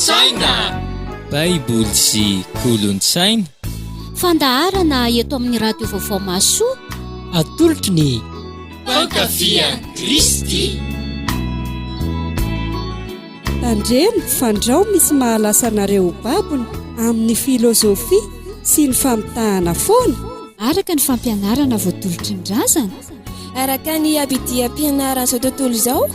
Kolontsaina. Baiboly sy Kolontsaina. Fandaharana eto amin'ny radio vaovao Masoa. Atolotry ny Mpankafy Kristy. Tandremo fandrao misy mahalasa anareo babony amin'ny filozofia sy ny famitahana foana. Araka ny fampianarana voatolotry ny razana. Araka ny abidiam-pianarana izao tontolo izao.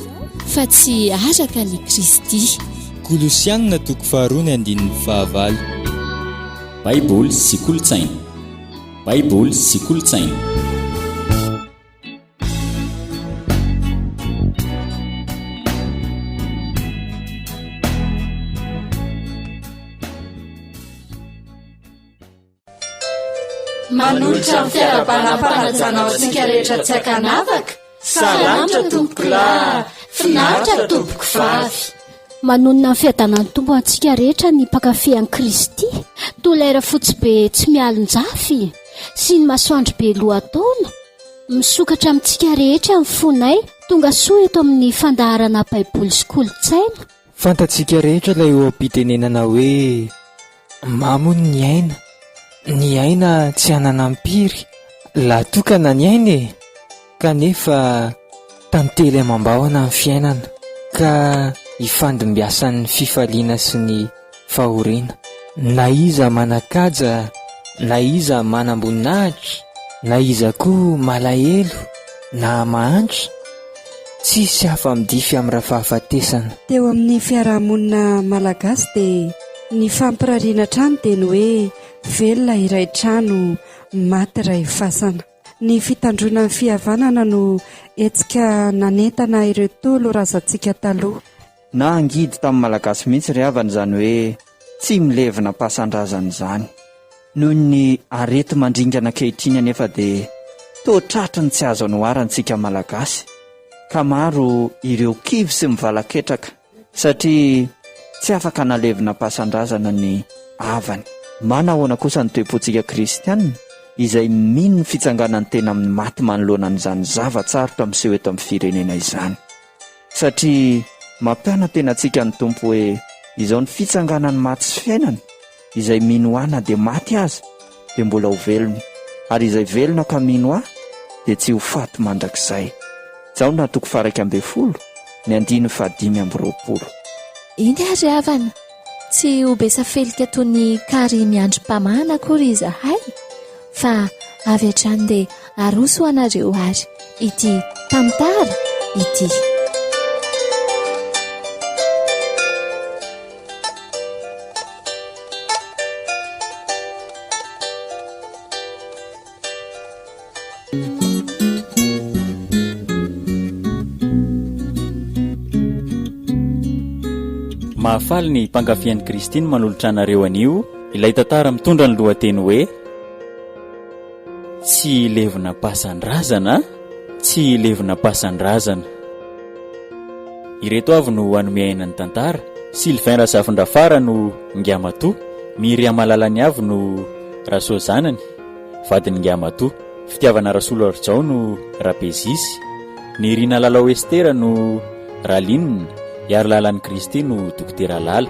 Fa tsy araka ny Kristy. Kolosianina toko 2:9. Baiboly sy Kolontsaina. Baiboly sy Kolontsaina. Manolotra amin'ny fiarabanam-panajana ao antsika rehetra tsy hakanavaka. Salamatra tompoko lahy, finaritra tompoko vavy. Manonona ny fiadanan'ny tombo antsika rehetra ny mpankafy Kristy. Tolera fotsy be tsy mialon-jafy sy ny masoandro be lohataona. Misokatra amintsika rehetra amin'ny fonay tonga soa eto amin'ny fandaharana Baiboly sy Kolontsaina. Fantatsika rehetra ilay eo am-pitenenana hoe mamony ny aina. Ny aina tsy hananampiry, la tokana ny aina e, kanefa tantely amam-bahona ny fiainana, ka hifandimbiasan'ny fifaliana sy ny fahoriana. Na iza manakaja, na iza manamboninahitra, na iza koa malahelo, na mahantra, tsisy hafa-midify amin'ny raha fahafatesana. Teo amin'ny fiarahamonina malagasy dia ny fampirariana trano dia ny hoe velona iray trano, maty iray fasana. Ny fitandrona ny fihavanana no etsika nanentana ireo tolo razantsika taloha. Na angidy tamin'ny malagasy mihitsy ry havana izany hoe tsy milevina pasan-drazana izany. Noho ny arety mandringana ankehitriny anefa dia toatratrany tsy azo anoharantsika malagasy. Ka maro ireo kivy sy mivalaketraka satria tsy afaka nalevina pasan-drazana ny havany. Manahoana kosa ny toe-pontsika kristianina izay mino ny fitsanganany tena amin'ny maty manoloana n'izany zavatsarotra miseho eto amin'ny firenena izany. Satria mampiana tena antsika ny tompo hoe izao ny fitsanganany maty sy fiainana, izay mino ana dia maty aza dia mbola ho velona, ary izay velona ka mino ahy dia tsy ho faty mandrakizay. Izao na toko 2:10 ny 5:20. Iny ary havana, tsy ho besafelika toy ny kary miandry mpamana akory izahay, fa avy hatrany dia aroso anareo ary ity tantara ity. Mahafaly ny mpankafy Kristy manolotra anareo anio ilay tantara mitondra ny lohateny hoe tsy levina pasan-drazana, tsy levina pasan-drazana. Ireto avy no hanome aina ny tantara. Sylvain Razafindafara no Ngiamatoa, Miria Malalany avy no Rasoa zanany, vadiny Ngiamatoa. Fitiavana Rasolo Arjao no Rabezisy, ny Rina Lalao Estera no Ralinina, Iary Lalan'ny Kristy no Dokotera Lala.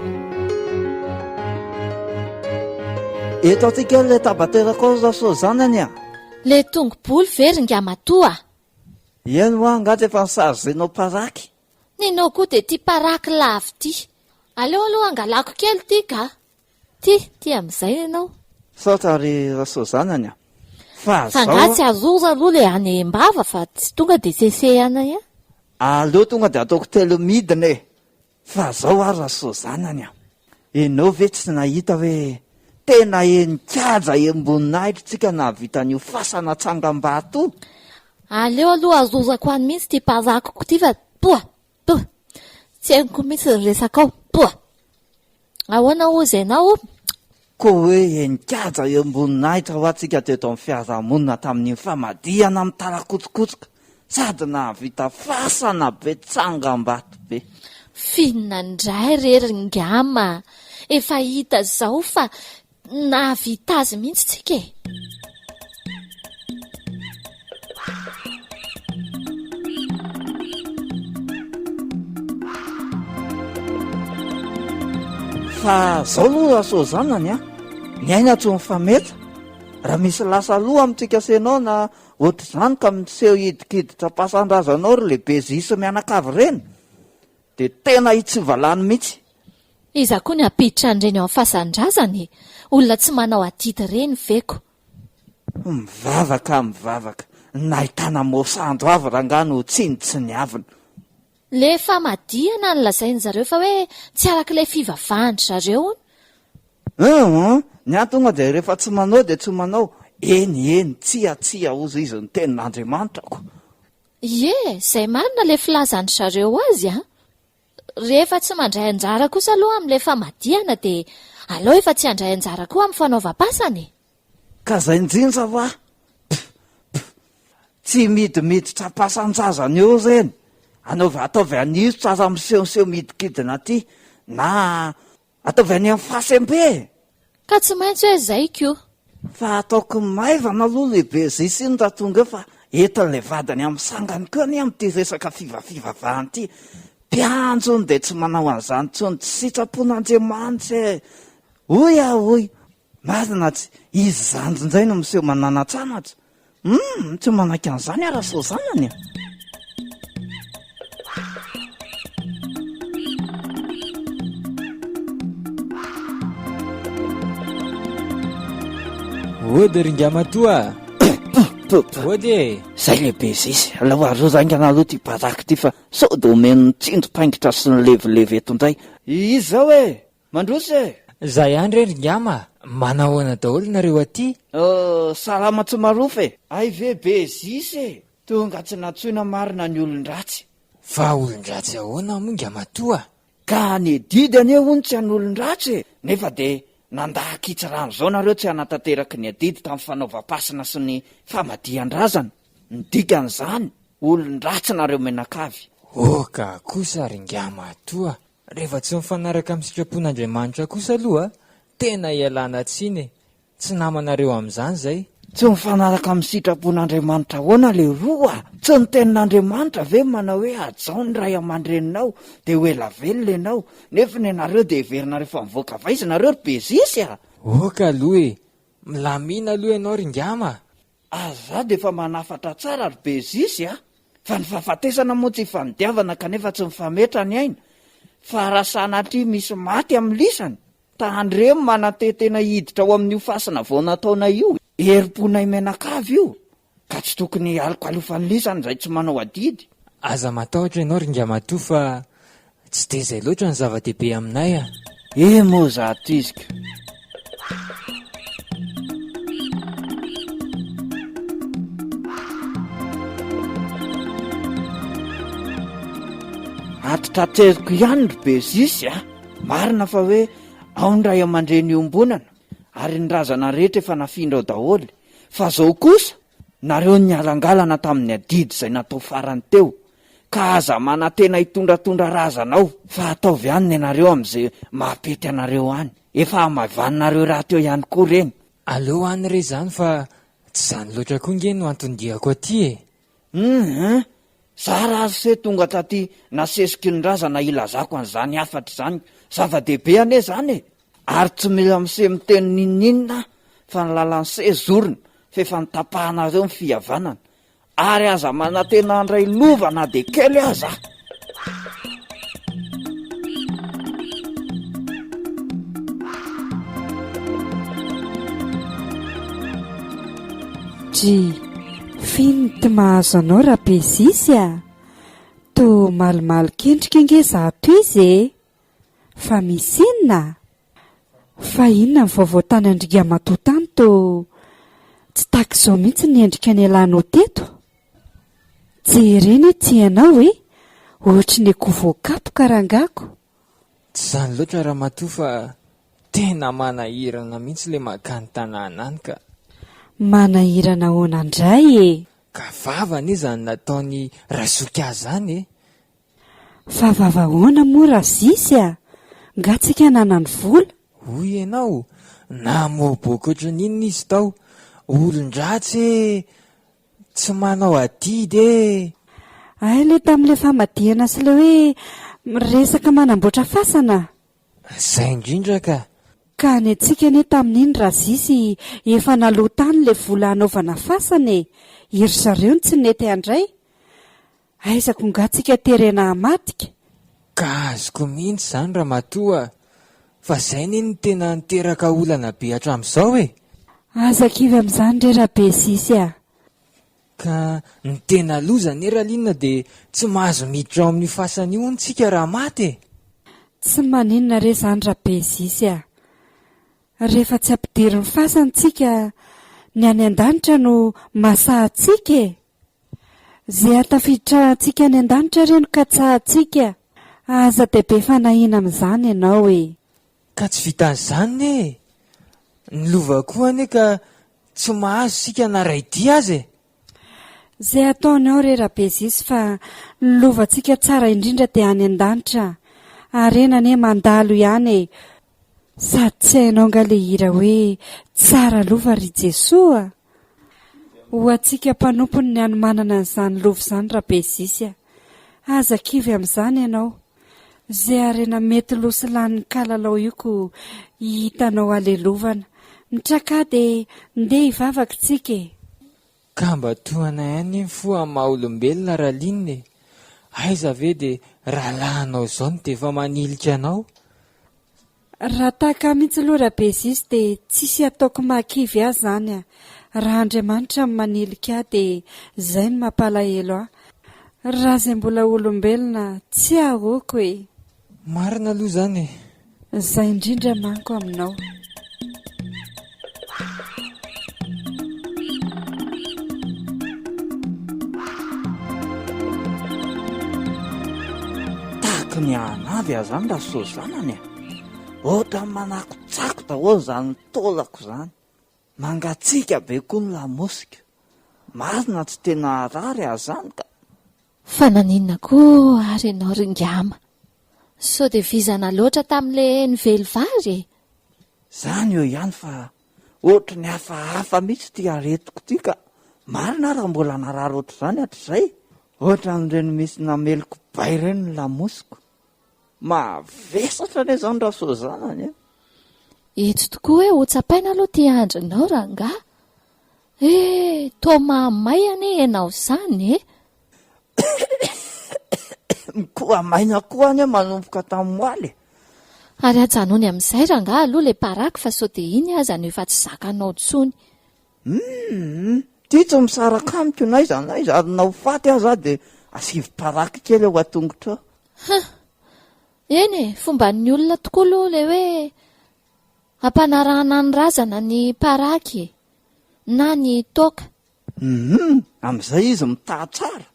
Eto antsika ilay tabateraka Rasoa zanany a. Le tongoboly very Ngiamatoa. Eny hoa angatsy efa nisarozenao paraky. Ninao koa dia ty paraky lavo ty. Aleo aloha angalako kely ty ka. Ty amin'izay ianao. Saotra ry Rasoa zanany a. Fangatsy azoza aloha le any Mbava fa tsy tonga dia sesehana ia. Aleo tonga dia ataoko telo midina e. Fa zao ary Rasoa zanany a. Enao ve tsy nahita hoe tena enikaja emboninahitra tsika na vitan'io fasana tsangam-bato. Aleo aloha azozako any mihitsy ty parakoko ty fa poa. Tsy haiko mihitsy ny resakao poa. Ahoana ozy ianao? Ko hoe enikaja emboninahitra ho atsika teto amin'ny fiarahamonina tamin'ny famadihana amin'ny tarakotsokotsoka sady nahavita fasana be tsangam-bato be. Finina ndray rery Ngama. Efa hita zao fa nahavita azy mihitsy tsika e. fa zao aloha asozanany a ny aina tsy mifameta raha misy lasa aloha amintsika senao na ohatr'izany ka miseho hidikiditra pasan-drazanao ry lehibe zisy mianakavy reny dia tena hitsivalany mihitsy. Iza koa ny apiditra an'ireny ao amin'ny fasan-drazany, olona tsy manao adidy reny veko. Mivavaka nahitana mosando avy rangano tsy niavina. Lefa madihana ny lazainy zareo fa hoe tsy arak'ilay fivavahany zareo. Ny antonga dia rehefa tsy manao dia tsy manao. Eny tsia ozy izy ny tenin'Andriamanitra. Izay marina le filazany zareo azy a. Rehefa tsy mandray anjara kosa aloha amin'ilay famadihana dia aleo efa tsy handray anjara koa amin'ny fanaovam-pasany. Ka izay indrindra va tsy midimiditra pasan-jazany eo ireny. Ataovy anisotra aza misehoseho midikidina aty na ataovy any amin'ny fasembe. Ka tsy maintsy hoe izay koa. Fa ataoko maivana aloha lehibe zisy iny raha tonga fa entin'ilay vadany amin'ny sangany koa ny amin'ity resaka fivavahany ity. Mpianjony dia tsy manao an'izany tsony tsy sitrapon'Andriamanitra. Oy marina tsy izy zanjo indray no miseho mananatsanatra. Tsy manaiky an'izany ara-sozanany. Ody ringama-toa. Ody zay lehibe zisy alao aro zaingana aloha ty baraky ty fa sao dia omeny tsindro paingitra sy ny levilevy eto indray. Izy zao mandrosy zay andry ringama, manahoana daholo nareo aty? Salama tsy marofy ay ve be zisy tonga tsy natsoina marina ny olon-dratsy. Fa olon-dratsy ahoana moa ngama-toa? Ka ny didy anie hono tsy any olon-dratsy nefa dia nandahakitsy rano zao nareo tsy hanatanteraka ny adidy tamin'ny fanaovam-pasina sy ny famadihan-drazana. Ny dikan'izany olon-dratsy nareo menakavy. Ka kosa ringama-toa, rehefa tsy mifanaraka amin'ny sitrapon'Andriamanitra kosa aloha tena ialana tsiny. Tsy namanareo amin'izany zay. Tsy mifanaraka amin'ny sitrapon'Andriamanitra ahoana le roa? Tsy ny tenin'Andriamanitra ve manao hoe ajao ny ray aman-dreninao dia ho ela velona ianao nefa ny anareo dia heverinareo fa mivoaka vaizy nareo ry be zisy a. Ka aloha milamina aloha ianao ringama. Aza dia efa manafatra tsara ry be zisy a. Fa ny fahafatesana moa tsy hifandiavana kanefa tsy mifametra ny aina. Fa raha sanatria misy maty amin'ny lisany tandremo manatetena hiditra ao amin'io fasana vao nataona io. Herim-ponay menakavy io ka tsy tokony alokalofan'ny lisany izay tsy manao adidy. Aza matahotra ianao ringama-toa fa tsy dia izay loatra ny zava-dehibe aminay a. Moa zato izika. Atitrateriko ihany ry be zisy a. Marina fa hoe ao ny ray aman-dreny iombonana ary ny razana rehetra efa nafindra ao daholo. Fa zao kosa nareo ny alangalana tamin'ny adidy izay natao farany teo ka aza manantena hitondratondra razanao. Fa ataovy ihany ianareo amin'izay mahapety anareo any. Efa hamavanareo raha teo ihany koa reny. Aleo any re zany fa tsy zany loatra koa nge no antondihako aty Za raha se tonga taty nasesiky ny razana ilazako an'izany afatra izany. Zava-dehibe ane zany ary tsy mila miseho miteny ninninina fa ny lalan'ny sezorina fa efa nitapahanareo ny fihavanana ary aza manantena andray lova na dia kely aza. Fino ty mahazo anao raha be zisy a. To malimaly kendrika nge zato izy fa misy inona? Fa inona ny vaovao tany Andriamatoa tany to tsy takizao mihitsy ny endrika ny alanao teto. Jereny ty ianao ohatra ny kovoakapoka rangako. Tsy zany loatra raha matoa fa tena manahirana mihitsy le makany tanàna any ka. Manahirana ahoana indray Ka vavany izany nataony rasoka zany Fa vavahoana moa raha zisy a. Nga tsika nanany vola. Hoy ianao namoaboko oatra n'inona izy tao. Olon-dratsy tsy manao adidy Ay le tamin'ilay famadihana sy le hoe resaka manamboatra fasana. Izay indrindra ka ny antsika ane tamin'iny razisy efa nalotany le vola hanaovana fasane iry zareo ny tsy nety andray aizako ngatsika terena hamatika ka azoko mihitsy izany raha matoa fa izay ne ny tena niteraka olana be hatramin'izao e. azakivy amin'izany re rabe sisy ka ny tena loza ne rahalinona dia tsy mahazo miditra ao amin'ny fasana io ntsika raha maty e. tsy maninona re izany rabe sisy rehefa tsy ampidiry ny fasantsika ny any an-danitra no masahantsika e. Zay atafiditra antsika any an-danitra reno ka tsahantsika aza dehibe fanahina amin'izany ianao e. Ka tsy vitan'izany ne ny lova koa ane ka tsy mahazo sika naraidia azy e. Zay ataony ao re rabe zisy fa ny lovantsika tsara indrindra dia any an-danitra arenane mandalo ihany e. Sady tsy hainao nga le hira hoe tsara lova ry Jesoa ho antsika mpanompony ny any manana n'izany lova izany rabe zisy aza kivy amin'izany ianao zay arena mety losy lan'ny kalalao io ko hitanao alelovana mitraka dia ndeha hivavaka tsika e. Ka mba tohana ihany foa maha olombelona rahalinina e. Aiza ve dia rahalahanao izao no dia efa manilika anao. Raha tahaka mihitsy aloha rabe zisy dia tsisy ataoko mahakivy ahy izany raha Andriamanitra ny manilika ahy dia izay no mampalahelo ahy raha izay mbola olombelona tsy ahoko e. Marina aloha izany e. Izay indrindra manko aminao. Tahaka ny anavy azany raha so zanany ohatra manako tsako daholo izany tolako izany mangatsika be koa ny lamosika marina tsy tena rary azany ka fa naninona koa ary ianao ringama sao dia vizana loatra tamin'ilay nivelivary e. Izany eo ihany fa ohatra ny hafahafa mihitsy ty aretiko ty ka marina raha mbola narary ohatra izany hatr'izay ohatra n'ireny misy nameloko bay ireny ny lamosiko mavesatra ane izany raha so zanany e. Eto tokoa hoe ho tsapaina aloha ty andrinao ranga toa mahamay ane ianao izany e. Koa maina koa any manomboka tamin'ny moaly ary ajanony amin'izay ranga aloha le paraky fa sao dia iny aza no efa tsy zakanao tsony. Ty tsy misaraka amiko nay izany ary na ho faty aza dia asivy paraky kely ao atongotra eny e fomba ny olona tokoa aloha le hoe ampanarahana ny razana ny paraky na ny toka amin'izay izy mitaha tsara.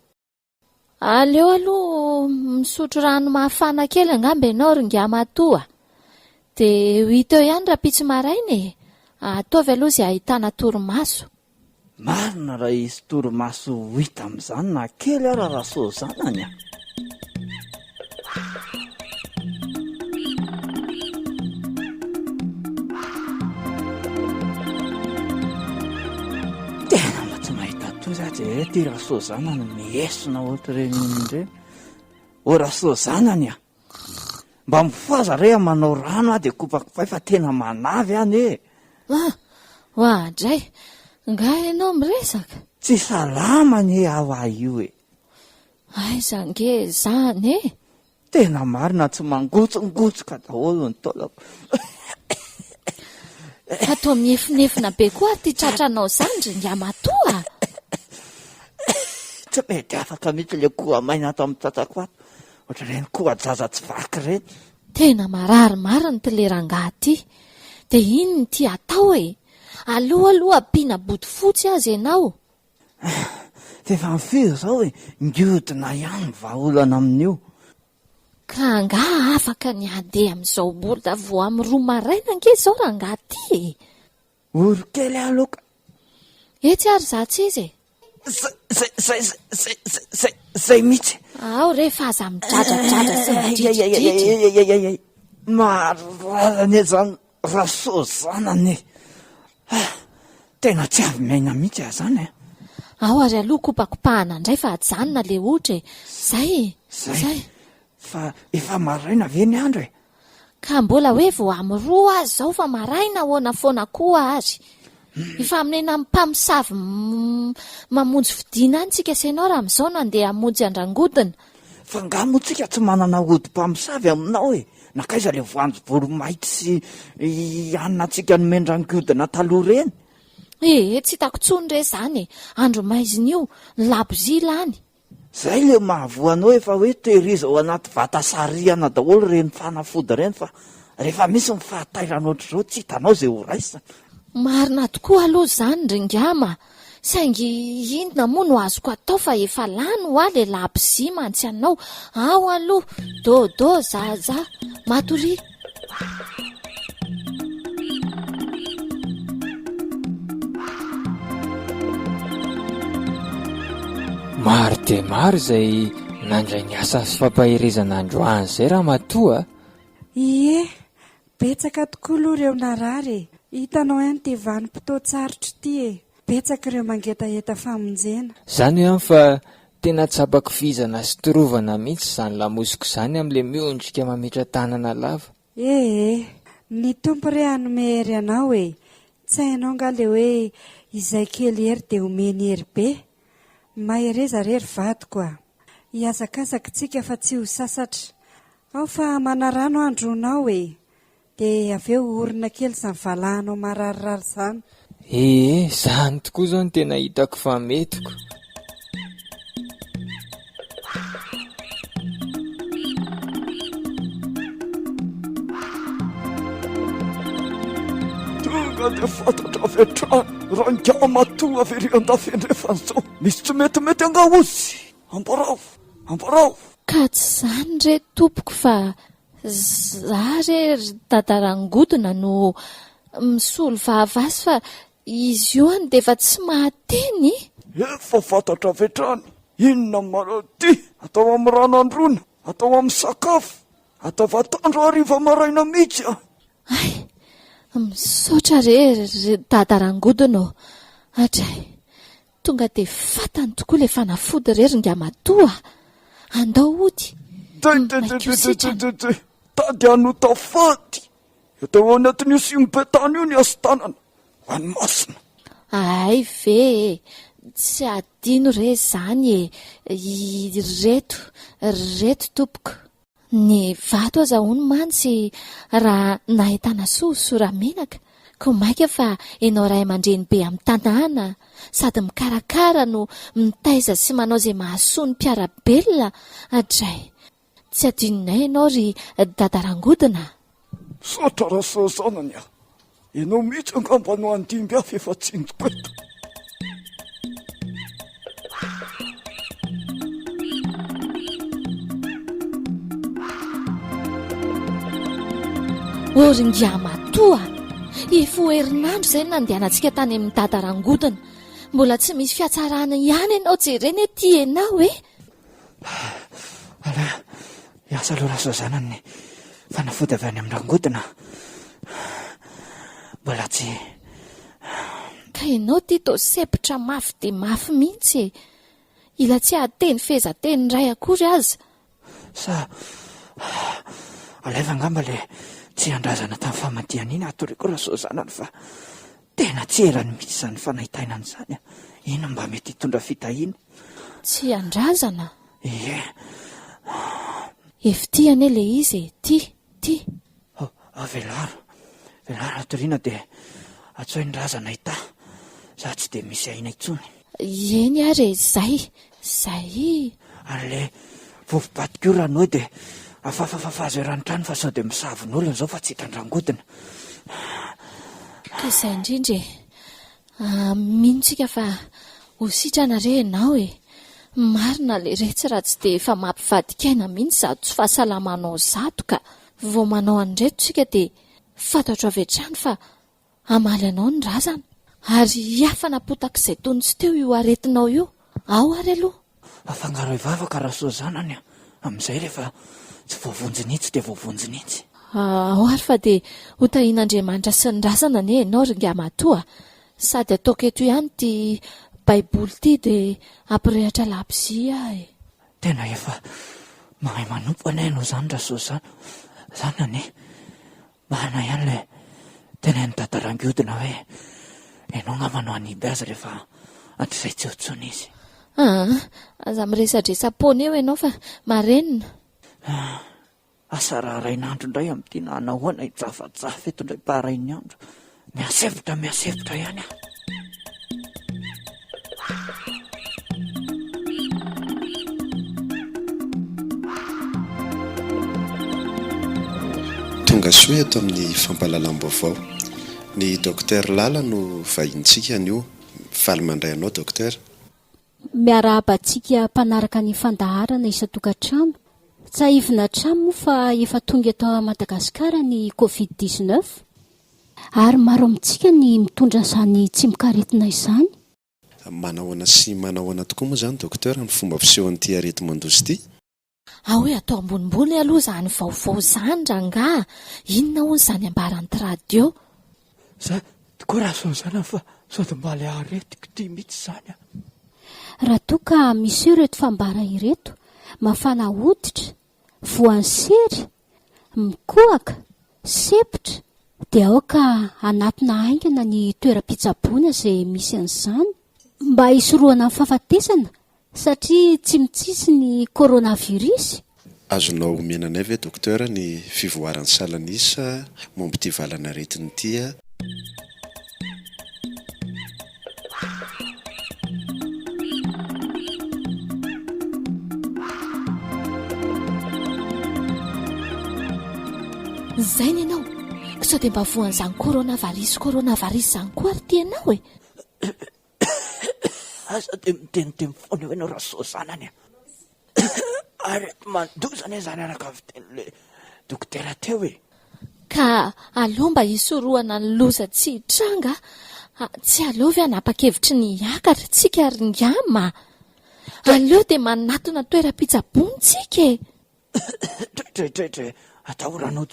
Aleo aloha misotro rano mafana kely angamba ianao ringama toa dia hita eo ihany raha-pitsy maraina e ataovy aloha izay ahitana torimaso. Marina raha izy torimaso hita amin'izany na kely ara raha so zanany tena mba tsy mahita toy za tsy ty raha so zanany miesona ohatra reny indreny o raha so zanany mba mifoaza re manao rano dia kopakopay fa tena manavy any e. Ho andray nga ianao miresaka tsy salamany ao ah io e. aiza nge zany e. Tena marina tsy mangotsongotsoka daholo ny taolako fa toa miefinefina be koa ty tratranao izany ringama toa tsy mety afaka mihitsy le koa maina ato amin'ny tatsako ato ohatra reny koa jaza tsy vaky reny. Tena marary marina ty le rangahy ty dia iny ny ty atao e aloha ampiana boty fotsy azy ianao. Efa mifiry izao e ngiodina ihany vahaolana amin'io ka nga afaka ny andeha amin'izao borda vo amin'ny roa maraina nge izao rangahy ty e. oro kely aloka etsy ary za tsy izy zay mihitsy ao rehefa aza midradradratra sy midritridritra mararany e zany raha so zanany tena tsy avy miaina mihitsy ah zany ao ary aloha kopakopahana indray fa ajanona le ohatra e zay fa efa maraina ve ny andro e. ka mbola hoe vo amin'ny roa azy zao fa maraina hoana foana koa azy. Efa aminena mpamosavy mamonjy fidiana any tsika sainao raha amin'izao nandeha hamonjy andrangodina. Fa ngamotsika tsy manana ody mpamosavy aminao e. Nakaiza le voanjo boromaity sy anina tsika nomendrangodina taloha reny. Tsy hitako tsony re zany e. Andro maizina io labozila any. Zay le mahavoanao efa hoe tehiriza ao anaty vata sariana daholo reny fanafody reny fa rehefa misy mifahatairan ohatr'izao tsy hitanao zay ho raisina. Marina tokoa aloha zany ringama. Saingy indona moa no azoko atao fa efa lany ho le labozia mantsy anao. Ao aloha dôdô zaza matory. Maro dia maro izay nandray ny asa sy fampaherezana androany izay raha matoa. Ie, betsaka tokoa aloha ireo narary. Hitanao ihany ty vanim-potoan-tsarotra ity e. Betsaka ireo mangetaheta famonjena. Izany hoe fa tena tsapako fizana sy torovana mihitsy izany lamosiko izany amin'ilay miondrika mamitra tanana lava. Ny tompo re hanome hery anao e. Tsy hainao nga le hoe izay kely hery dia omeny hery be. Mahereza rery vadiko a. Hiazakazaka tsika fa tsy ho sasatra. Ao fa manarano andronao e. Dia avy eo orina kely izany valahanao mararirary izany. Izany tokoa izao no tena hitako fa metiko. Tonga dia fantatra avy hatrany raha ngao matoa avy ery andafendrefanyizao. Misy tsy metimety angaosy. Ambarao. Ka tsy zany re tompoko fa za re dadarangodina no misolo vahavasy fa izy io any dia efa tsy mahateny. Efa fantatra avy hatrany. Inona marady atao amin'ny rano androna, atao amin'ny sakafo, atao vatandro hariva maraina mihitsy a. Misaotra re dadarangodina. Atray, tonga dia fatany tokoa le fanafody re ringama-toa. Andao ody. Tady anota faty. Atao anatin'io simbetany io ny asa tanana. Any masina. Ve tsy adino re zany e. Reto tompoko. Ny vato aza hono mantsy raha nahitana sora menaka. Ko maika fa ianao ray aman-dreny be amin'ny tanàna sady mikarakara no mitaiza sy manao izay mahasoa ny mpiarabelona. Atray, tsy adinonay ianao ry dadarangodina. Sotra raha sozanany a. Ianao mihitsy angamba no andimby afy efa tsinjoko eto. Ringama-toa. Ifo herinandro izay nandehanantsika tany amin'ny dadarangodina. Mbola tsy misy fiatsarana ihany ianao jereny ety ianao e. Iasa aloha raha sozanany fanafody avy any amin'ny rangodina. Mbola tsy. Ka ianao ty to sepitra mafy dia mafy mihitsy e. Ila tsy ateny fezateny ray akory aza. Alaiva ngamba le tsy andrazana tamin'ny famadiana iny atoriko raha sozanany fa tena tsy elany mihitsy izany fanahitainany izany. Ino mba mety hitondra fitahiana? Tsy andrazana? Efitiany le izy ty. Velara atoriana dia atsoiny razana hita. Za tsy dia misy aina intsony. Eny ary zay. Ary le vovipatikio ranao dia afafafafa azo erantrany fa sao dia misavon'olona zao fa tsy hitandrangodina. Ka izay indrindra mintsika fa ho sitrana re ianao e. Marina le retsy raha tsy dia efa mampivadikaina mihitsy zato tsy fahasalamanao zato ka vao manao an'reto tsika dia fantatro avy hatrany fa amaly anao ny razana ary hafanapotaka izay tony tsy teo io aretinao io. Ao ary aloha afangaro ivavaka raha soa zanany amin'izay rehefa tsy voavonjinitsy dia voavonjinitsy. Ao ary fa dia ho tahian'Andriamanitra sy ny razana ne ianao ringama-toa sady ataoko eto ihany ty Baiboly ty dia ampirehatra labozia e. Tena efa mahay manompo anay no zany raha soa zanany Marina ihany le tena ny tatarangiodina hoe ianao ngamano aniby azy rehefa atrizay tseotsony izy. Aza miresadresapona eo ianao fa marenina. Asa raharain'andro indray amin'ity na anahoana hijafajafa eto indray parainy andro. Miasevitra ihany aho. Tonga soa eto amin'ny fampahalalam-baovao. Ny dokter Lala no vahintsika anio. Faly mandray anao dokter. Miarahabantsika mpanaraka ny fandaharana isan-tokantrano. Tsaivina trano fa efa tonga eto Madagasikara ny Covid-19 ary maro amintsika ny mitondra izany tsy mikaretina izany. Manahoana sy manahoana tokoa moa izany dokter ny fomba fisehoan'ity arety mandosy ity? Hoe atao ambonimbony aloha izany vaovao izany rangaha. Inona hono izany ambaran'ny radio? Koa raha son'izany fa sody mbaly aretiko ity mihitsy izany. Raha toa ka misy ireto fambara ireto, mafana hoditra, voan'ny sery, mikohaka, sepitra, dia aoka anatina haingana ny toeram-pitsaboana izay misy an'izany mba hisoroana amin'ny fahafatesana satria tsy mitsisy ny coronavirus. Azonao menanay ve dokter ny fivoaran'ny salanisa momba ity valana aretiny ity? Zay ny ianao sao dia mba voan'izany coronavirus izany koa ary tianao e. Asa dia miteniteny foana hoe raha so zanany ary mandozana izany anakavy ten'le dokotera teo e. Ka aleo mba hisoroana ny loza tsy hitranga. Tsy aleo ve hanapa-kevitry ny hiakatra tsika ary ngama. Aleo dia manatona toeram-pitsaboana tsika e. Tre atahoranao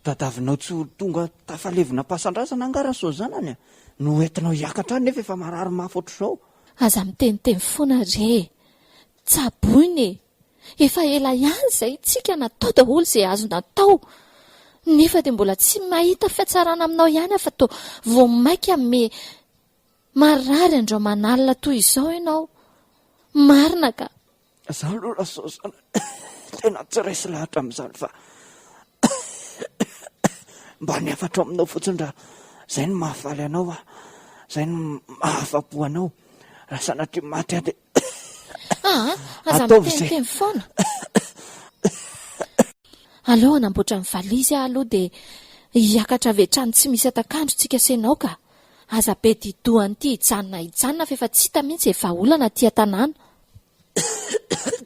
tadavinao tsy tonga tafalevina pasan-drazana angara so zanany no entinao hiakatra nefa efa marary mafy ohatr'izao. Aza miteniteny foana re. Tsaboiny e. Efa ela ihany izay tsika natao daholo izay azo natao. Nefa dia mbola tsy mahita fiatsarana aminao ihany afa to vao maika me marary andro manalina toy izao ianao. Marina ka. Zaho aloha raha so zana tena tsy raisy lahatra amin'izany fa mba ny afatra aminao fotsiny raha izay ny mahafaly anao izay ny mahafapo anao raha sanatria maty aho dia aza miteniteny foana. Aleo hanamboatra ny valizy aloha dia hiakatra avetrany tsy misy atakandro tsika senao ka. Aza be didoan'ity hijanona fa efa tsy hita mihitsy efa olana aty an-tanàna.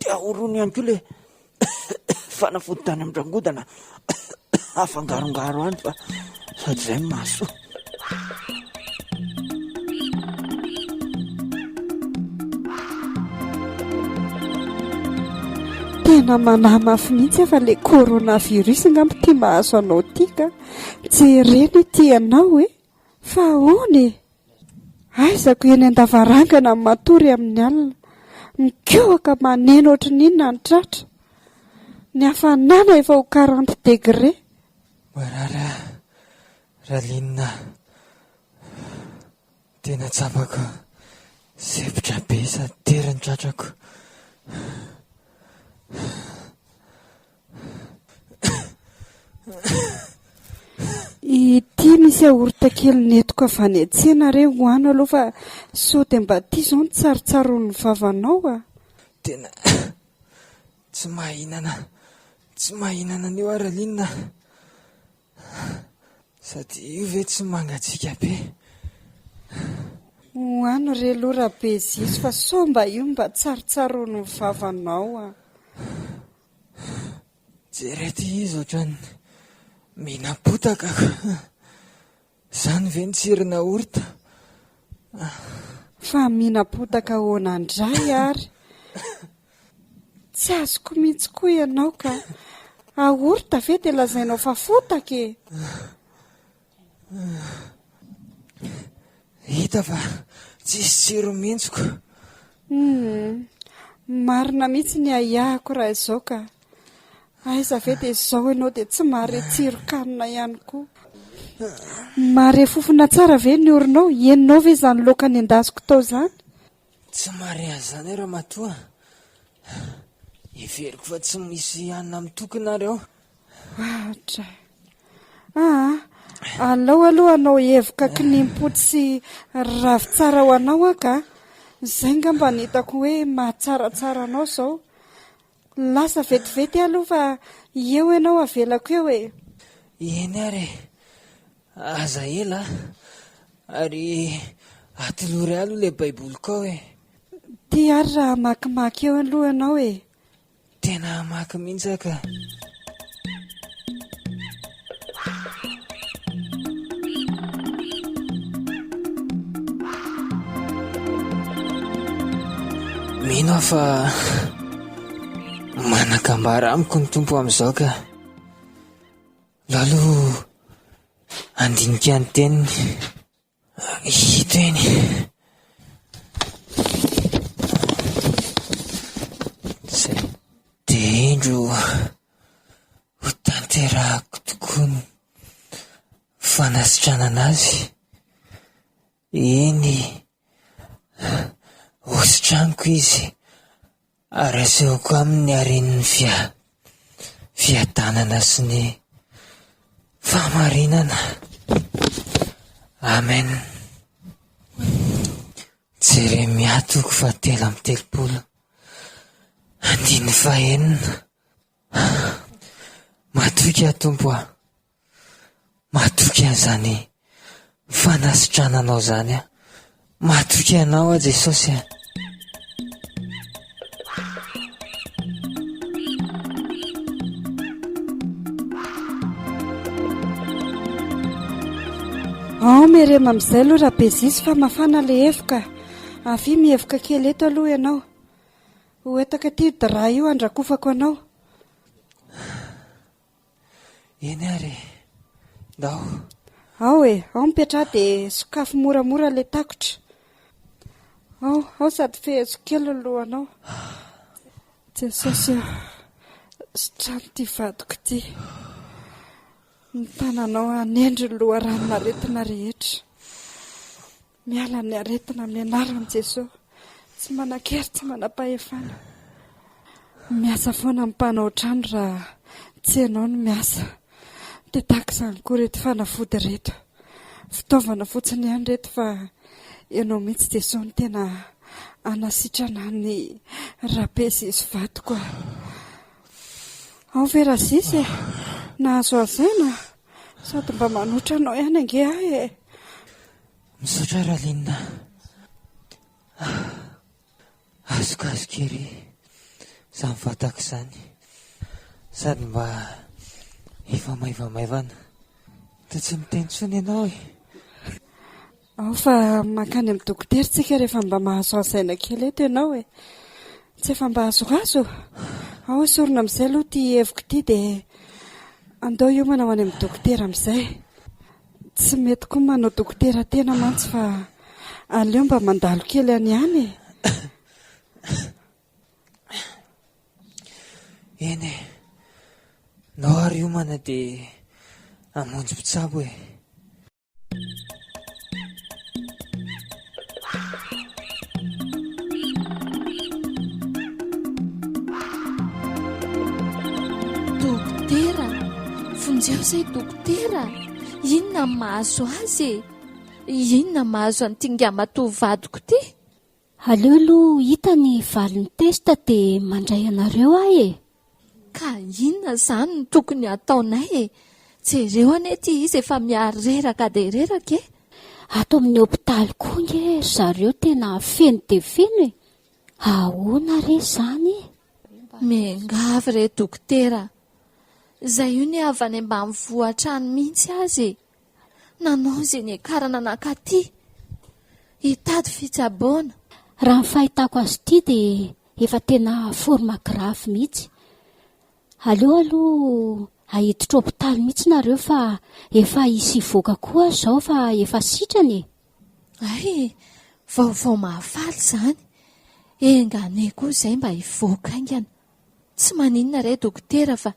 Dia ahorony ihany koa le fanafody tany amin'ny rangodana afangarongaro any fa sady izay maso. Tena manamafy mihitsy efa le coronavirus ngambo tia mahazo anao tika. Jereny ity anao e. Fa hony aizako eny an-davarangana matory amin'ny alina. Mikohaka maneno ohatran'inona ny tratra. Ny hafanana efa ho 40 degré. Raha linina tena tsapako sepitra be sady tery ny tratrako. Ity misy ahorita kely netiko avy any an-tsena re hoano aloha fa sao dia mba ity izao ny tsarotsaron'ny vavanao Tena tsy mahinana an'io aralinina sady io ve tsy mangatsika be. Hoano re aloha raha be ziso fa sao mba io mba tsarotsaron'ny vavanao Jerety izy ohatrany minapotaka izany ve ny tsirina orita. Fa minapotaka hoanandray ary tsy azoko mihitsy koa ianao ka ahorita ve dia lazainao fa fotaka e. Hita fa tsisy tsiro mihitsiko. Marina mihitsy ny ayahako raha izao ka aiza ve dia izao ianao dia tsy mahare tsirokanina ihany koa. Mahare fofona tsara ve ny orinao? Eninao ve izany laoka ny endasiko tao izany? Tsy mare azany raha matoa. Iveriko fa tsy misy hanina mitokonareo. Ahatra. Alao aloha anao evoka kinimpoty sy ravy tsara ho anao aka. Izay ngamba ny hitako hoe mahatsaratsara anao izao. Lasa vetivety aloha fa eo ianao avelako eo e. Eny ary, aza ela ary atolory aloha ilay baiboly kao e. Tia ary raha makimaky eo aloha ianao e. Tena maky mihitsy ka. Mino aho fa manakambara amiko ny tompo amin'izao ka lalo andinika ny teniny hito eny. Zay dia indro ho tanterahako tokoa ny fanasitranana azy. Eny ositraniko izy ary asehoko amin'ny haren'ny fiadanana sy ny fahamarinana. Amen. Jeremia 3:7-9. Matoky aho tompo aho, matoky an'izany fanasitrananao zany aho, matoky anao aho Jesosy aho. Merema amin'izay aloha raha be zisy fa mafana ilay evoka. Avy mievoka kely eto aloha ianao. Hoetaka ity dra io andrakofako anao. Eny ary, ndao. Ao e, ao mipetra dia sokafo moramora ilay takotra. Ao sady fehezo kely ny lohanao. Jesosy sitrano ity vadiko ity. Ny tananao anendry ny loharano aretina rehetra. Miala ny aretina amin'ny anarany Jesosy. Tsy manan-kery, tsy manam-pahefana. Miasa foana ny mpanao trano raha tsy ianao no miasa. Dia tahaka izany koa reto fanafody reto. Fitaovana fotsiny ihany reto fa ianao mihitsy Jesosy no tena anasitrana ny rabe sy izy vadiko. Ao vera zisy nahazo azaina sady mba manotra anao ihany ange ahy e. Misaotra Ralinina. Azokazo kely izany vatako izany sady mba efa maivamaivana dia tsy miteny tsony ianao e. Ao fa mankany amin'ny dokotera tsika rehefa mba mahazo azaina kely eto ianao e. Tsy efa mba azoazo. Ao sorona amin'izay aloha ity hevoko ity dia andao io manao any amin'ny dokotera amin'izay. Tsy mety koa manao dokotera tena mantsy fa aleo mba mandalo kely any ihany. Eny e, nao ary homana dia amonjy mpitsabo e. Dokotera, vonjeo izay dokotera. Inona mahazo azy? Inona mahazo an'ity ngamato vadiko ity? Aleo aloha hita ny valiny testa dia mandray anareo ahy e. Ka inona izany no tokony ataonay e? Jereo anie ity izy efa miareraka dia reraka e. Ato amin'ny hopitaly koa nge zareo tena feno dia feno e. Ahoana re izany? Mengavy re dokotera. Izay io ny avy any ambanivohitra any mihitsy azy. Nanao izay ny akarana anankaty. Hitady fitsaboana. Raha ny fahitako azy ity dia efa tena forma grave mihitsy. Aleo aloha ahiditra hopitaly mihitsy nareo fa efa hisy voaka koa izao fa efa sitrany e. Ay, vaovao mahafaly izany. Engane koa izay mba hivoaka aingana. Tsy maninona re dokotera fa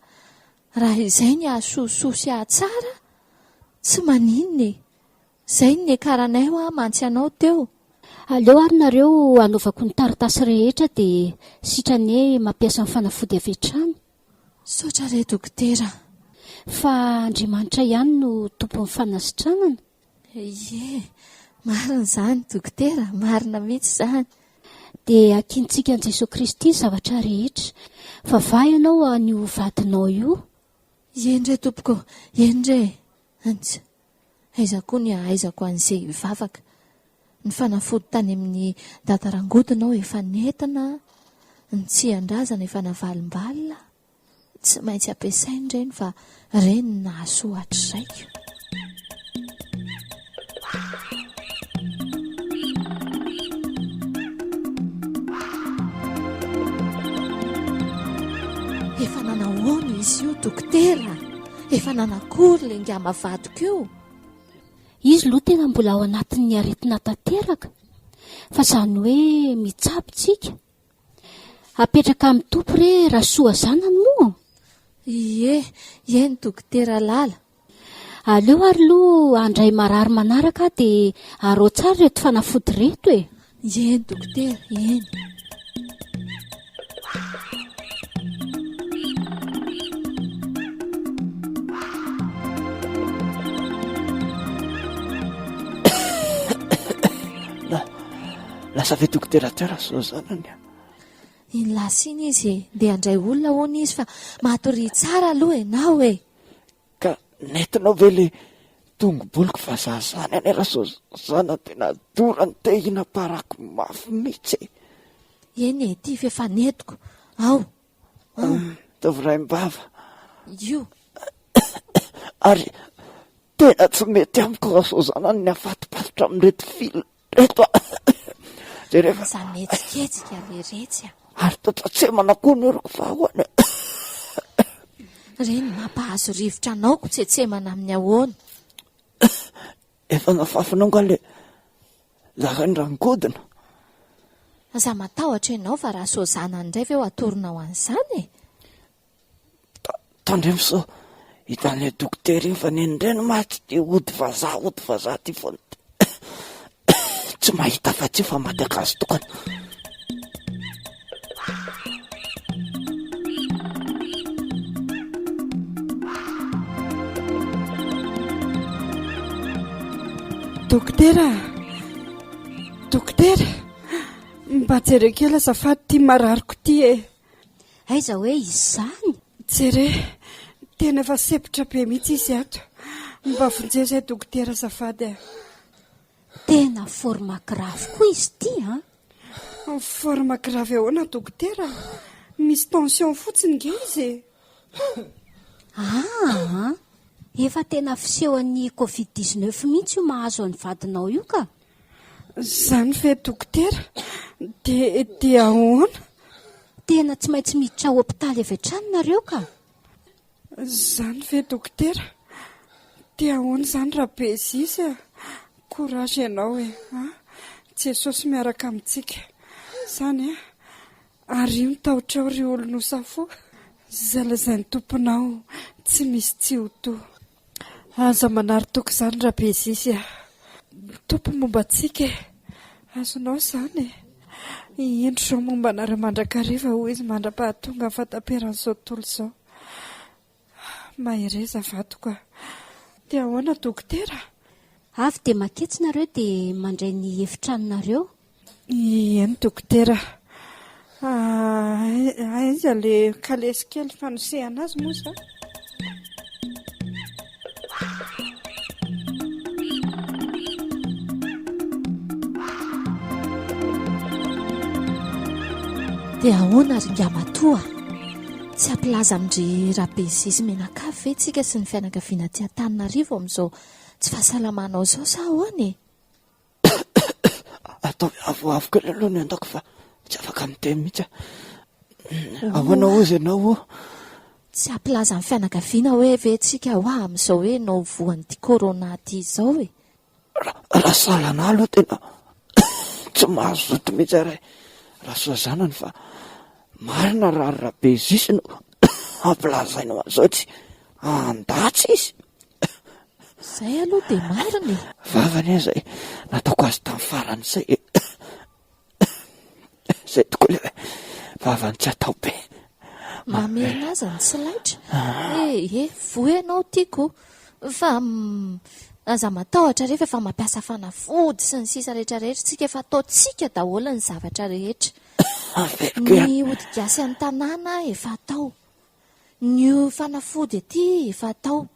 raha izay ny ahasososy ahtsara tsy maninony izay ny karanay ho mantsy anao teo. Aleo ary nareo anaovako ny taritasy rehetra dia sitrany mampiasa ny fanafody avy hatrany. Saotra re dokotera. Fa Andriamanitra ihany no tompon'ny fanasitranana. Ie, marina izany dokotera, marina mihitsy izany. Dia akintsika an'i Jesosy Kristy zavatra rehetra. Fa va ianao an'io vadinao io. Endre tompoko, endre. Antsa, aiza koa ny ahaizako an'izay hivavaka. Ny fanafody tany amin'ny datarangodinao efa nentina, ny tsiandrazana efa navalim-balina. Tsy maintsy ampiasainy ireny fa ireny nahasoatra izay. Efa nanahoana izy io dokotera? Efa nanakory ilay ngama vadiko io? Izy loha tena mbola ao anatin'ny aretina tanteraka. Fa izany hoe mitsapitsika. Apetraka amin'ny tompo re raha soa zanany moa. Ie, eny dokotera lala. Aleo ary loha andray marary manaraka dia arao tsara reto fanafody reto e. Eny dokotera, eny. Lasa ve dokotera tsara so zanany? Iny lasiny izy dia andray olona hono izy fa matory tsara aloha ianao e. Ka nentinao ve le tongoboloko fa zazany any raha so zana tena dorany tehina parako mafy mihitsy. Eny e, ty efa netiko. Ao. Toviraim-bava. Io. Ary tena tsy mety amiko raha so zanany ny afatopatotra amin'reto fil reto. Za metsiketsika reretsy a. Ary totra tsy manakoa ny oroko fa ahoana. Reny mampahazo rivotra anao ko tsetsemana amin'ny ahoana. Efa nafafinao nga le zarainy rangodina. Za matahotra ianao fa raha so zanany indray ve ho atorona ho an'izany e. Tandremo so hitan'le dokotera iny fa nenindreny maty dia ody vazaha ty foana. Tsy mahita fa tsy fa maty akazo tokana. Dokotera, mba jere kely azafady ty marariko ty e. Aiza hoe izany? Jere, tena efa sepotra be mihitsy izy ato. Mba vonjeo izay dokotera azafady e. Tena forma grave koa izy ty a. Forma grave ahoana dokotera? Misy tension fotsiny nge izy. Efa tena fisehoan'ny Covid-19 mihitsy io mahazo any vadinao io ka. Zany ve dokotera? Dia ahoana? Tena tsy maintsy miditra hôpitaly avy hatrany nareo ka. Zany ve dokotera? Dia ahoana zany raha be zisy a? Courage ianao e. Jesosy miaraka amintsika. Zany ary io mitahotra ao ry olona safo. Zalazain'ny tomponao tsy misy tsy ho to. Aza manary toko izany raha be zisy a. Tompo momba antsika e. Azonao izany e. Iendro izao momba anareo mandrakariva ho izy mandra-pahatonga ny fataperan'izao tontolo izao. Mahereza vadoko a. Dia ahoana dokotera? Avy dia maketsy nareo dia mandray ny hefitranonareo. Eny dokotera. Aiza le kalesy kely fanosehana azy moa za? Dia ahoana ry ngamatoa? Tsy ampilaza amin'ndry rabezisy Mpankafy ve tsika sy ny fianakaviana aty Antananarivo amin'izao tsy fahasalamanao izao sa ahoana e? Atao avoavo kely aloha ny andako fa tsy afaka miteny mihitsy. Ahoana ozy ianao? Tsy ampilaza amin'ny fianakaviana hoe ve tsika ho amin'izao hoe nao voan'ity corona ity izao e? Raha salana aloha tena tsy mahazo zoto mihitsy raha soa zanany fa marina raha be zisy no ampilazaina azotsy andatsy izy izay aloha dia mariny vavany a zay nataoko azy tamin'ny farany zay zay tokoa le hoe vavany tsy atao be mamerina azy ny tsy laitra voy ianao tiako fa aza matahotra rehefa efa mampiasa fanafody sy ny sisa rehetrarehetra tsika efa ataotsika daholo ny zavatra rehetra ny odigasy any tanàna efa atao ny fanafody aty efa atao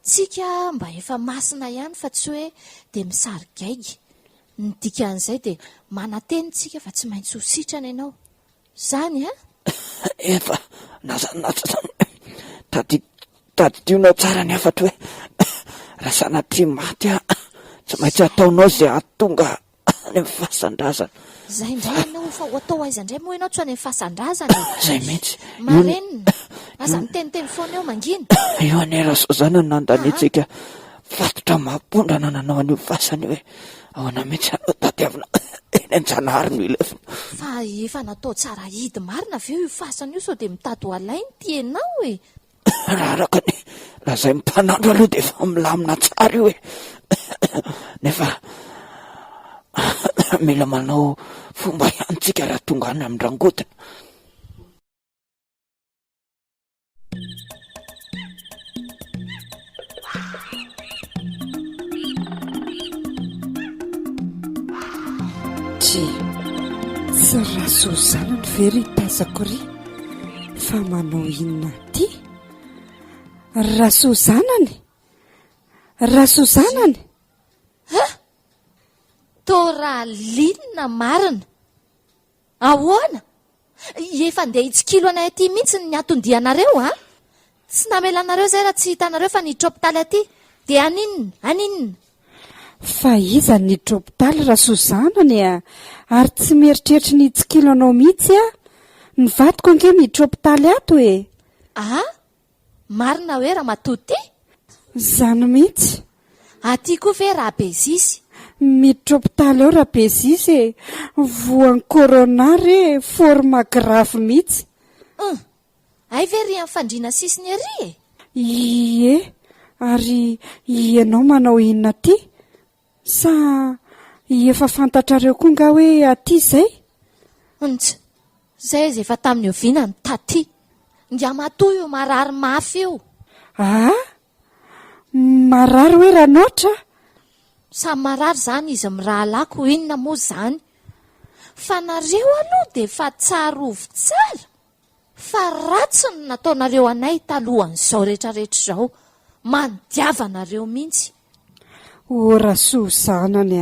tsika mba efa masina ihany fa tsy hoe dia misarigaigy ny dikan'izay dia manateny tsika fa tsy maintsy ho sitrana ianao zany a efa nazanatsa tadidionao tsara ny afatra hoe raha sanatria maty a tsy maintsy ataonao zay atonga any amin'ny fahasandrazana zay indray ianao fa ho atao aiza indray moa ianao tsy ho any amin'ny fahasandrazana zay mihitsy marenina aza miteniteny foana eo mangina io anera so zany ny nandanetsika fatotra mampondrana nanao an'io fasany hoe ahoana mihitsy anao tadiavina eny an-janahary no ilefina fa efa natao tsara hidy marina avy eo io fasana io sao dia mitady ho alainy tianao e raha araka ny lazay mimpanandro aloha dia efa milamina tsara io e nefa mila manao fomba ihanytsika raha tonga any amin'ny rangotina tsy raso zanany very tazako ry fa manao inona ty raso zanany toralinina marina ahoana efa ndeha hitsikilo anay aty mihitsy ny atondianareo a tsy namelanareo zay raha tsy hitanareo fa niditra hopitaly aty dia aninina fa iza niditra hopitaly raso zanany a ary tsy mieritreritra ny hitsikilo anao mihitsy a ny vatiko ange miditra hopitaly ato e marina hoe raha matoty zany mihitsy aty koa ve raha bezisy miditra hopitaly ao raha bezisy e voan'ny corona re forma grave mihitsy ay ve ry amin'ny fandriana sisiny ary e ie ary ianao manao inona ty sa efa fantatrareo koa nga hoe aty zay zay izy efa tamin'ny oviana ny taty nga matoy io marary mafy io marary hoe raha noatra samy marary zany izy mirahalaky ho inona moa zany fa nareo aloha dia efa tsarovy tsara fa ratsy ny nataonareo anay talohan'izao rehetrarehetra izao mandiavanareo mihitsy raso zanany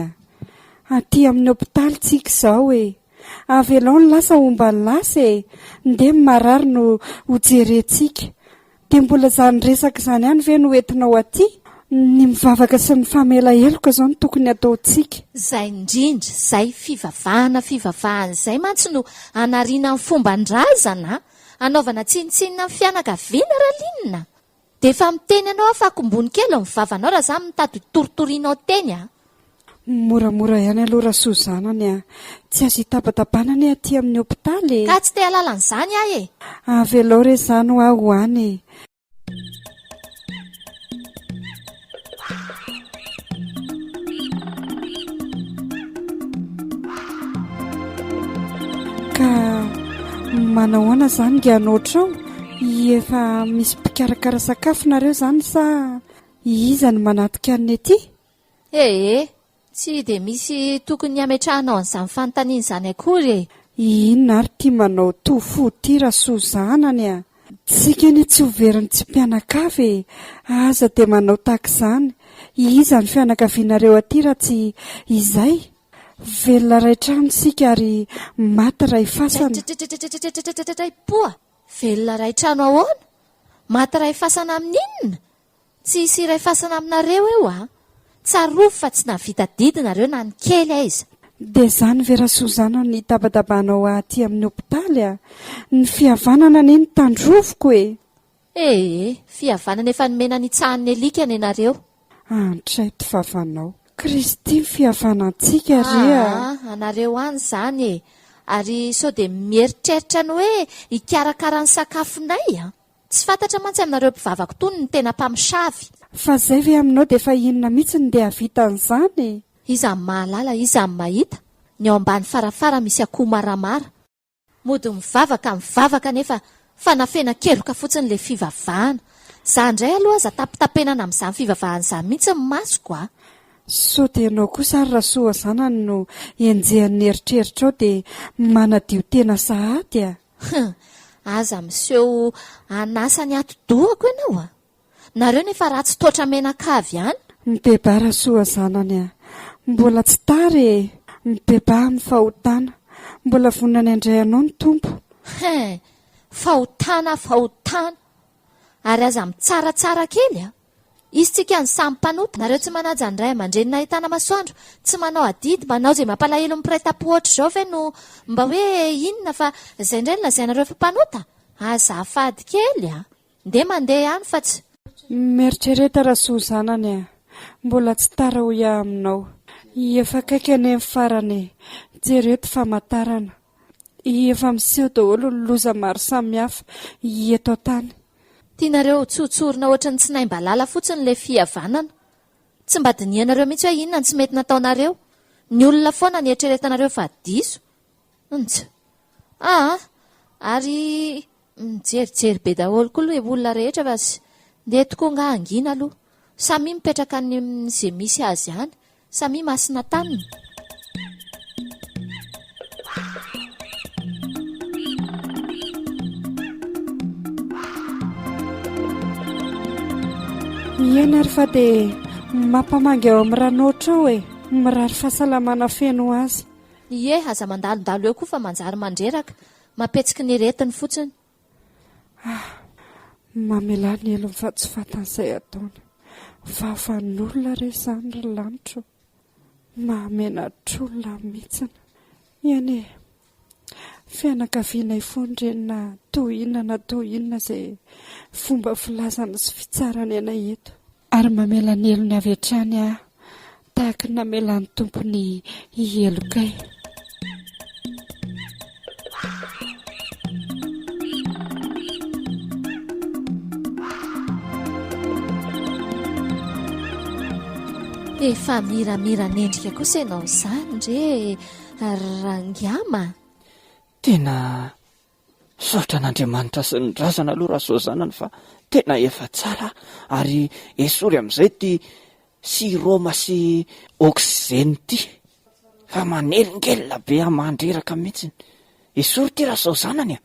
aty amin'ny hopitaly tsika izao e avy alao ny lasa omba ny lasa e nde marary no hojerentsika dia mbola zany resaka izany ihany ve no entinao aty ny mivavaka sy ny famela heloka izao no tokony ataontsika zay indrindra zay fivavahan'izay mantsy no anariana ny fomban-drazana anaovana tsinitsinina ny fianakaviana raha linina dia efa miteny ianao afa akombony kely mivavanao raha zany mitady toritorianao teny moramora ihany aloha raha soa zanany tsy azo hitabatabana aty amin'ny hopitaly ka tsy te halalan'izany ahy e avy alao re zany ho aho any ka manahoana zany ga anoatra ao efa misy mpikarakara sakafo nareo zany sa iza ny manatika any aty tsy dia misy tokony ametrahanao an'izany fanontaniana izany akory inona ary tia manao tofo ty raha soa zanany tsika ny tsy overiny tsy mpianakavy aza dia manao tahaka izany iza ny fianakavianareo aty raha tsy izay velona raitrano sika ary maty ray fasana poa velona raitrano ahoana maty ray fasana amin'inona tsy isy ray fasana aminareo eo tsarofo fa tsy navita didinareo na ny kely aiza dia zany vera sozana ny tabatabanao aty amin'ny hopitaly ny fihavanana ane ny tandrovoko fihavanana efa nomena ny itsahan'ny alika ny ianareo antray ty favanao Kristy ny fihavanantsika ry anareo any zany ary sao dia mieritreritra ny hoe hikarakara ny sakafonay tsy fantatra mantsy aminareo mpivavaka tony ny tena mpamosavy. Fa zay ve aminao dia efa inona mihitsy ny dia havitan'izany? Iza ny mahalala, iza ny mahita. Ny ao ambany farafara misy akoho maramara. Mody mivavaka nefa fanafena keloka fotsiny le fivavahana. Za indray aloha aza tapitapenana amin'izany fivavahana izany mihitsy ny masoko a. So dia ianao kosa ary rasoa zanany no enjehan'ny eritreritra ao dia manadio tena sahady a. Aza miseho anasany ato-dohako ianao a. Nareo nefa ratsy toatra menakavy ihany. Mibeba rasoa zanany a. Mbola tsy tary mibeba amin'ny fahotana. Mbola vonana indray anao ny tompo. Fahotana. Ary aza mitsaratsara kely a. Izy tsika ny samy mpanota. Nareo tsy manaja ny ray aman-dreny nahitana masoandro. Tsy manao adidy, manao izay mampalahelo mipiray-tapo ohatr' izao ve no mba hoe inona fa izay indray no lazainareo fa mpanota. Azafady kely a. Nde mandeha ihany fa tsy. Mieritreretra rasoa zanany a. Mbola tsy tara ho ia aminao. Efa kaiky any amin'ny farany. Jereto famantarana. Efa miseho daholo ny loza maro samihafa eto an-tany. Tianareo tsotsorina ohatrany tsy naimbalala fotsiny le fihavanana. Tsy mba dinianareo mihitsy hoe inona ny tsy mety nataonareo. Ny olona foana ny eritreretanareo fa diso. Ary mijerijery be daholo koa aloha olona rehetra fa ndeha tokoa nga angina aloha. Samy mipetraka amin'izay misy azy ihany. Samy masina taniny. Iena ary fa dia mampamangy ao amin'ny ranoatra ao mirary fahasalamana feno azy. Ie, aza mandalondalo eo koa fa manjary mandreraka. Mapetsiky ny retiny fotsiny. Mamela ny elo fa tsy fantan'izay ataony. Vavan'olona re izany ry lanitro. Mahamenatr'olona mihitsiny. Iany fianakaviana ifondrenina tohinana izay fomba filazana sy fitsarany ana eto. Ary mamela ny elony avy hatrany tahaka ny namela ny tompony ielokay. Efa miramira nendrika kosa ianao izany re rangiama. Tena saotra n'Andriamanitra sy ny razana aloha raha soa zanany fa tena efa tsara ary esory amin'izay ty siroma sy oksizeny ty fa manelingelina be mandreraka mihitsy. Esory ty raha soa zanany a.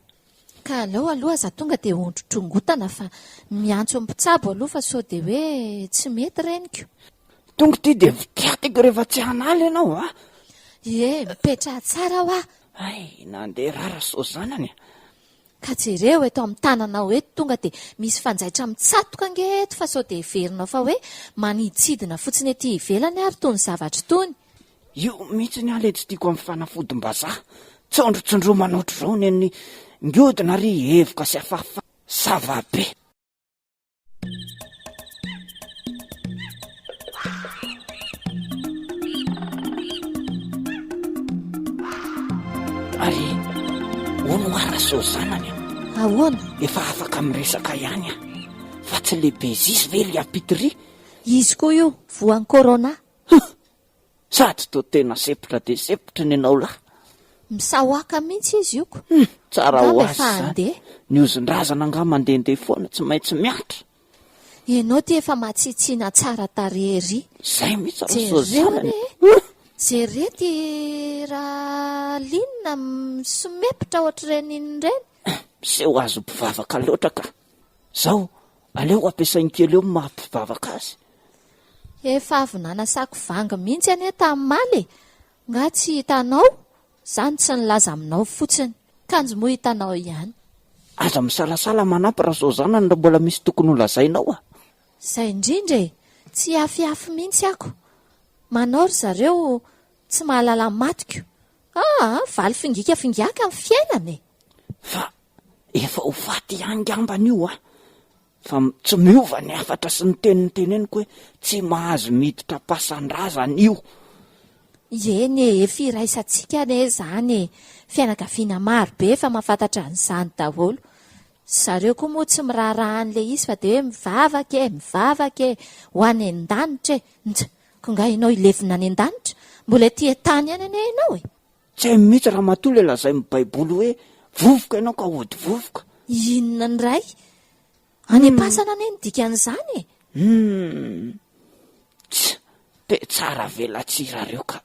Ka alao aloha aza tonga dia ondrotrongotana fa miantso mpitsabo aloha fa sao dia hoe tsy mety reniko. Tonga ty dia vitiatiko rehefa tsy hanaly ianao a. Ie, mipetra tsara ho a. Ay, nandeha rara soa zanany a. Ka jereo eto amin'ny tananao eto tonga dia misy fanjaitra mitsatoka angeto fa sao dia heverinao fa hoe maniditsidina fotsiny ety ivelany ary tony zavatra tony. Io mihitsy ny aledy tiako amin'ny fanafodom-bazaha. Tsondrotsondromana ohatr'izao ny ngiodina ry hevoka sy hafahafa zavabe. Ary ono ara soa zanany a. Ahoana? Efa afaka miresaka ihany a. Fa tsy lehibe zisy ve ry apitiri. Izy koa io voan'ny korona. Sady to tena sepotra dia sepotra ny ianao lahy. Misahoaka mihitsy izy io ko. Tsara ho azy zany. Ny ozin-drazana nga mandehandeha foana tsy maintsy miatra. Ianao ty efa matsitsiana tsara tarery. Zay mihitsy raha soa zanany. Jerety raha linona misomepotra ohatr'ireny inonireny. Miseho azo mpivavaka loatra ka. Zao, aleo ampiasainy kely eo mampivavaka azy. Efa avy nanasako vanga mihitsy ane tamin'ny maly. Nga tsy hitanao, zany tsy nilaza aminao fotsiny. Kanjo moa hitanao ihany. Aza misalasala manampy raha soa zanany raha mbola misy tokony ho lazainao a. Zay indrindra tsy hafiafy mihitsy ako. Manao ry zareo tsy mahalala matiko. Valy fingiaka amin'ny fiainany. Fa efa ho faty angambany io a. Fa tsy miova ny afatra sy ny teneniko hoe tsy mahazo miditra pasan-drazana io. Eny efa iraisantsika ne zany. Fianakaviana maro be efa mahafantatra an'izany daholo. zareo koa moa tsy miraharahan'la izy fa de hoe mivavaka e ho any an-danitra ko nga ianao ilevina any an-danitra mbola tia tany any ane ianao e tsy hay mihitsy raha matola lazay my baiboly hoe vovoka ianao ka ody vovoka. inona ny ray any am-pasana any ny dikan'izany e de tsara velatsirareo ka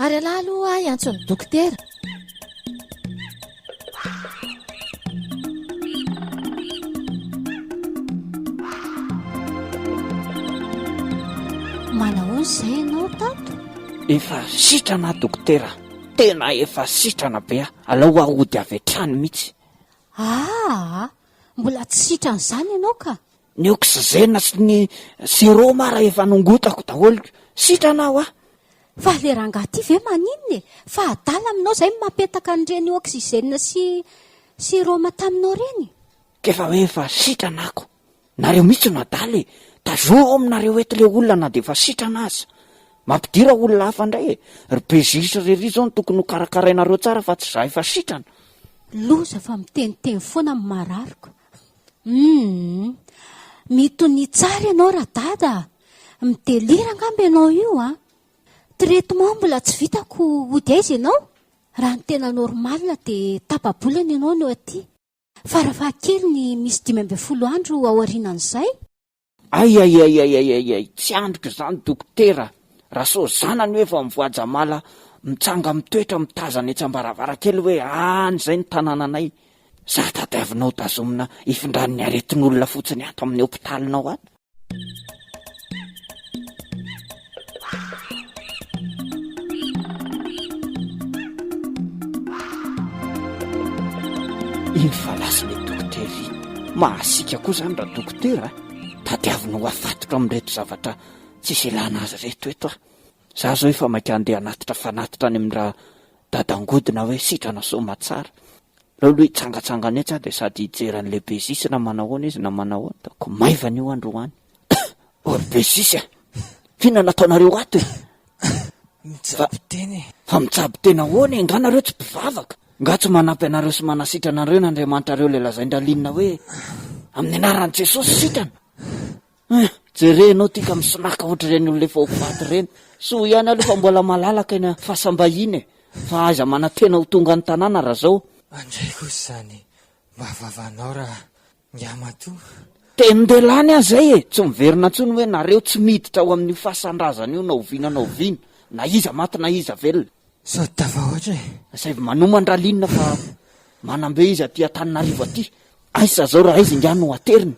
ary alahy aloha iantsony dokotera. manao izay ianao tato efa sitrana dokotera tena efa sitrana be alao ahody avy trany mihitsy. mbola tsy sitran'izany ianao ka ny oksizena sy ny seroma raha efa nongotako daholo sitrana aho fa le rangaty ve maninona e fa adala aminao izay mapetaka an'ireny oksizena sy seroma taminao reny kefa hoe efa sitranako nareo mihitsy no adala e tazo aminareo ety le olona na de efa sitrana azy mampidira olona hafa indray e ry bezisy rery zao ny tokony ho karakarainareo tsara fa tsy za efa sitrana loza fa miteniteny foana amin'ny marariko mitony tsara ianao radada midelira angamba ianao io traitement mbola tsy vitako ody aiza ianao raha ny tena normalina de tapabolana ianao no aty farafahakely ny misy 12 andro ao aorianan'izay ay tsy androko izany dokotera raha so zanany hoe efa mivoaja mala mitsanga mitoetra mitazana etsy ambaravarakely hoe zay ny tanànanay za tadiavinao tazomina ifindran'ny aretin'olona fotsiny ato amin'ny hopitalinao ato iny falasiny dokotera mahasika koa zany raha dokotera tadiavinao afatotra amin'reto zavatra tsisy ilana azy reto eto za zao efa mainka andeha anatitra fanatitra any amin'ny raha dadangodina hoe sitrana soma tsara aloha hitsangatsangana etsy de sady hijeran'le bezisy na manahoana izy na manahoana dako maivana io androany ory bezisy fina nataonareo ato mitsaboteny fa mitsabotena ahoana nganareo tsy mpivavaka nga tsy manampy anareo sy manasitrana anareo n'andriamanitra reo le lazaindralinina hoe amin'ny anaran'i jesosy sitrana jerenao tika misonaka ohatra ireny olona efa hofaty reny so ihany aloha fa mbola malalaka eny fahasambahiny fa aiza manatena ho tonga ny tanàna raha zao andray kosa zany mavavaanao raha ngiamato tendelany azay tsy miverina ntsony hoe nareo tsy miditra ao amin'ny fahasandrazana io na oviana na oviana na iza maty na iza velona sao tafa ohatra zay manomandralinina fa manambe izy aty Antananarivo aty aisa zao raha izy ingano ho ateriny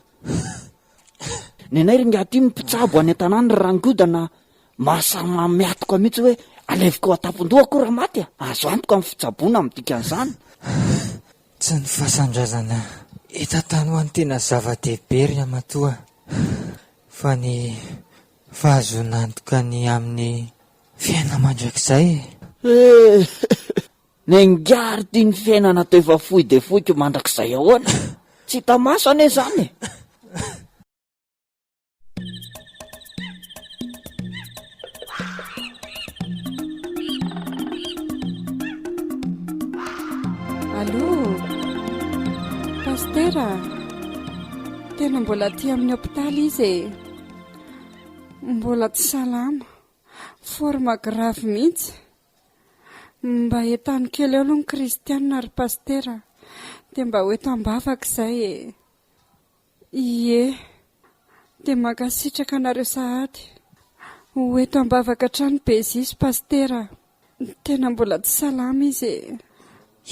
nenay ringa aty mipitsabo any an-tanàna rangodana mahasama miatoka mihitsy hoe aleviko atapondoha koa raha maty azo antoka amin'ny fitsaboana amin'dikan'izany tsy ny fahasandrazana etatany ho any tena zava-dehibe ry amatoa fa ny fahazonantoka ny amin'ny fiaina mandrakizay nengary tia ny fiainana to efa foy de foyko mandrakizay ahoana tsy tamaso ane zany allo pastera tena mbola ty amin'ny hopitaly izy mbola tsy salama forma grave mihitsy mba etany kely eo aloha ny kristianina ry pastera de mba hoeto ambavaka izay ie de makasitraka anareo sahady hoeto ambavaka trano bezisy pastera tena mbola tsy salama izy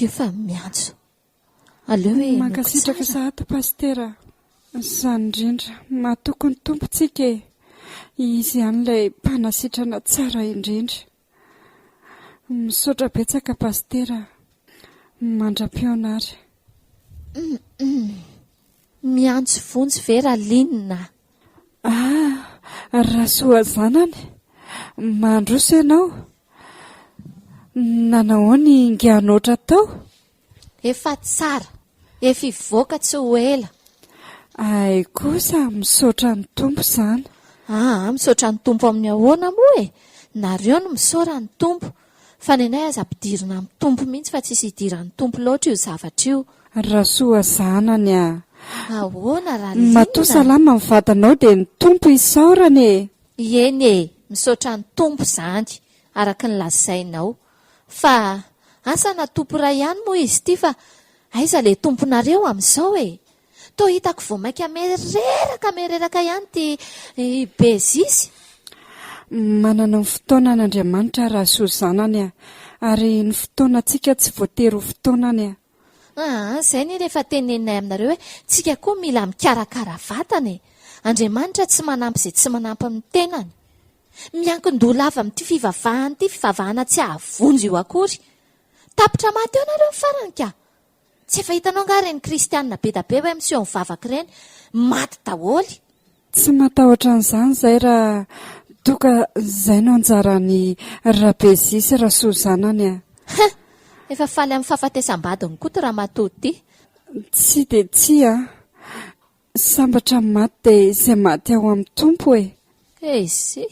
efa miantso aleo hoe mankasitraka sahady pastera zany indrindra matoko ny tompontsika izy an'ilay mpanasitrana tsara indrindra misaotra betsaka pastera mandra-pionary miantso vonjy vera linina raha soa zanany mandroso ianao nanao ny ingianoatra tao efa tsara efa ivoaka tsy ho ela ay kosa misaotra ny tompo izany misaotra ny tompo amin'ny ahoana moa nareo no misaora ny tompo fa nenay aza ampidirina amin'ny tompo mihitsy fa tsisy hidiran'ny tompo loatra io zavatra io rasoa zanany a. ahoana raha matoa salama ny vadanao dia ny tompo isaorany e. eny e misaotra ny tompo izany araka ny lazainao fa asana tompo ray ihany moa izy ity fa aiza le tomponareo amin'izao e toa hitako vo mainka mereraka ihany ty bezisy manana ny fotoana an'Andriamanitra rasoa zanany a ary ny fotoanantsika tsy voatery ho fotoanany a. Izay ny rehefa tenenay aminareo hoe tsika koa mila mikarakara vatana e. Andriamanitra tsy manampy izay tsy manampy amin'ny tenany. Miankin-doha lava amin'ity fivavahana tsy ahavonjy io akory. Tapitra maty eo nareo farany ka. Tsy efa hitanao nga reny kristianina be da be hoe miseho mivavaka ireny maty daholo. Tsy matahotra an'izany izay raha toka izay no anjarany rabezisy rasoa zanany a. Efa faly amin'ny fahafatesam-badiny koa raha matoty ity. Tsy dia tsy a. Sambatra maty dia izay maty ao amin'ny tompo e. Esy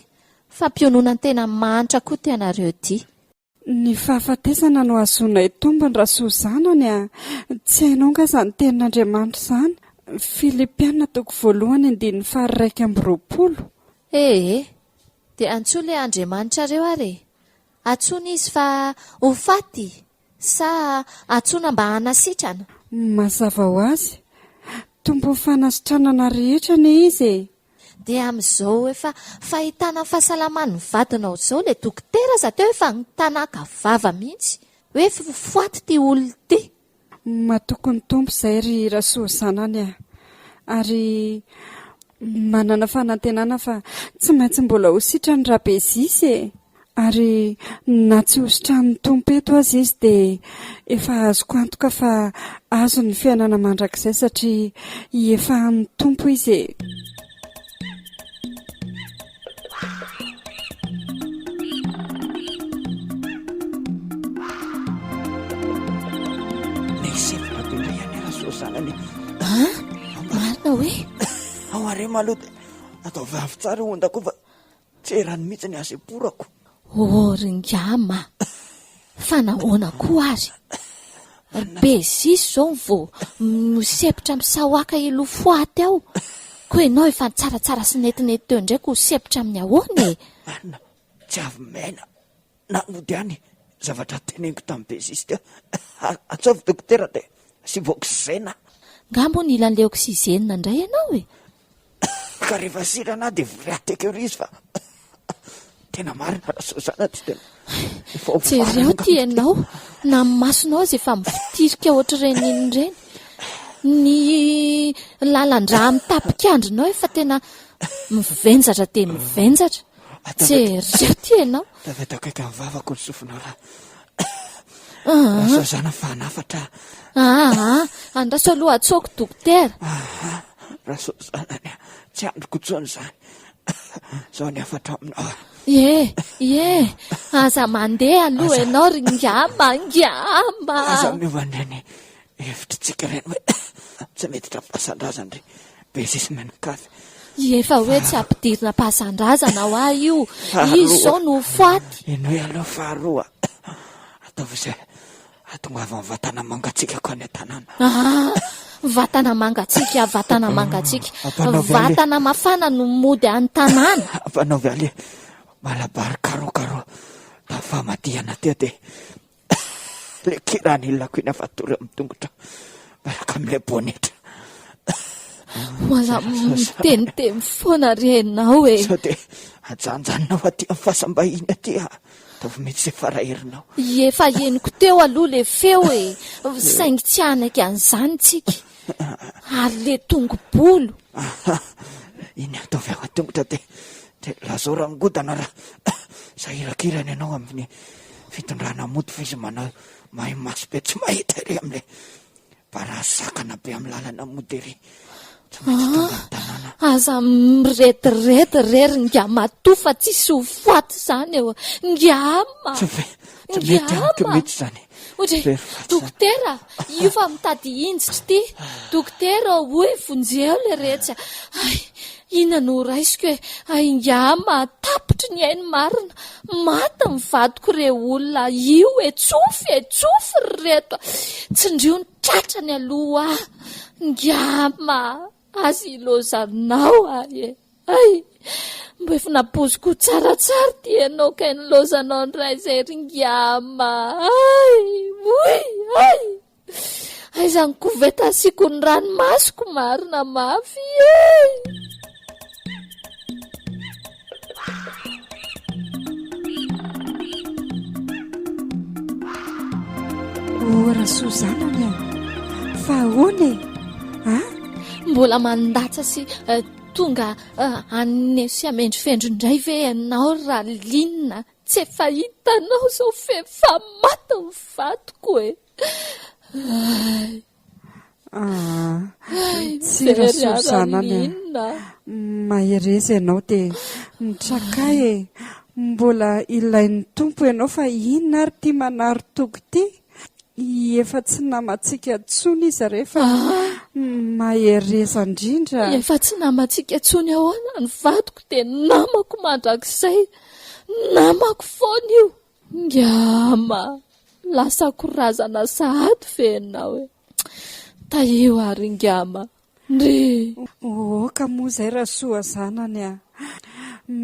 fampionona ny tena manitra koa tianareo ity. Ny fahafatesana no ahazoana tombony rasoa zanany a. Tsy hainao nga izany tenin'Andriamanitra izany. Filipianina 1:2. Dia antsoa ilay Andriamanitra reo ary atsoina izy fa ho faty sa atsoina mba hanasitrana. Mazava ho azy tombo fanasitranana rehetra ny izy. Dia amin'izao efa fahitana fahasalaman'ny vadinao izao ilay dokotera za teo efa nitanaka vava mihitsy hoe foaty ty olona ty. Matoko ny tompo izay ry rasoa zanany a. Ary manana fanantenana fa tsy maintsy mbola ho sitrany rabezisy e. Ary na tsy hositrany tompo eto azy izy dia efa azoko antoka fa azo ny fiainana mandrakizay satria efa amin'ny tompo izy e. Marina hoe ao are maloha atao vavy tsara ondako fa tsy erany mihitsy ny aseporako. Ringama fa nahoana koa ary bezisy izao vo misepitra misahoaka ilo foaty ao koa ianao efa tsaratsara sy netinety teo ndraiky ho sepitra amin'ny ahoana e. Marina tsy avy maina na mody any zavatra teneniko tamin'ny bezisy teo. Atsovy dokotera dia sy voksizena. Ngambo ny ilan'ilay oksizena indray ianao e. Ka rehefa sirana dia voryateko eo izy fa tena marina rasoa zana tsy tena. Jereo ty ianao na masonao azy efa mifitirika ohatr'ireny inireny. Ny lalandra amin'ny tapikandrinao efa tena mivenjatra dia mivenjatra. Jereo ty ianao. Tavetako eka mivavako ny sofina raha. Rasoa zana fa hanafatra. Andraso aloha atsoko dokotera. Rasoa zanany tsy androko tsony izany. Zao ny afatra aminao. Aza mandeha aloha ianao ringama. Aza miovandreny hevitrytsika ireny hoe tsy mety trapasan-drazany ry bezisy Mpankafy. Efa hoe tsy ampidirina pasan-drazana ho ahy io. Izy zao no faty. Inoe aloha faharoa ataovy izay atongava ny vatana mangatsika ko any an-tanàna. Vatana mangatsika. Vatana mafana no mody any tanàna. Ampanaovy ale malabary karokaro da famadihana teo dia le kirany ilako iny afatory amin'ny tongotra baraka amin'ilay bonetra. Wala miteniteny foana renao e. Sao dia ajanjanonao aty amin'ny fahasambahiny aty ataovy mety izay faraherinao. Efa henoko teo aloha le feo e. Saingy tsy anaiky an'izany tsika. Ary le tongo-bolo. Iny ataovy ao an-tongotra dia lazao rangodana raha sahirakirana ianao amin'ny fitondrana mody fa izy manao mahay maso be tsy mahita iry amin'ilay parasakana be amin'ny lalana mody iry. Aza miretirety rery ngama tofa tsisy ho faty izany eo. Ngama. Tsy mety amiko mihitsy izany. Dokotera, io fa mitady injitra ty. Dokotera, oe vonjeo le rehetra. Ina no raisiko hoe ngama tapitry ny ainy marina. Maty ny vadiko re olona io tsofy reto. Tsindrio ny tratrany aloha ngama azy ilozanao ahy ay mbo efa napoziko tsaratsara ty ianao ka nilozanao ndray zay ry ngama ay oy ay aizany koveta asiko ny ranomasoko marina mafy ay ora sozanany fa ahoana mbola mandatsa sy tonga anesy amendrifendro indray ve ianao raha linina tsy efa hitanao zao fefa mata ny vatoko tsy raha sozanany maherezy ianao dia nitrakay mbola ilain'ny tompo ianao fa inona ary tia manary toko ty efa tsy namantsika tsony izy rehefa mahereza indrindra efa tsy namantsika tsony ahoana ny vatoko dia namako mandrakizay namako foana io ngama lasa korazana sahady venao taeo ary ngama ndre ka moa izay raha soa zanany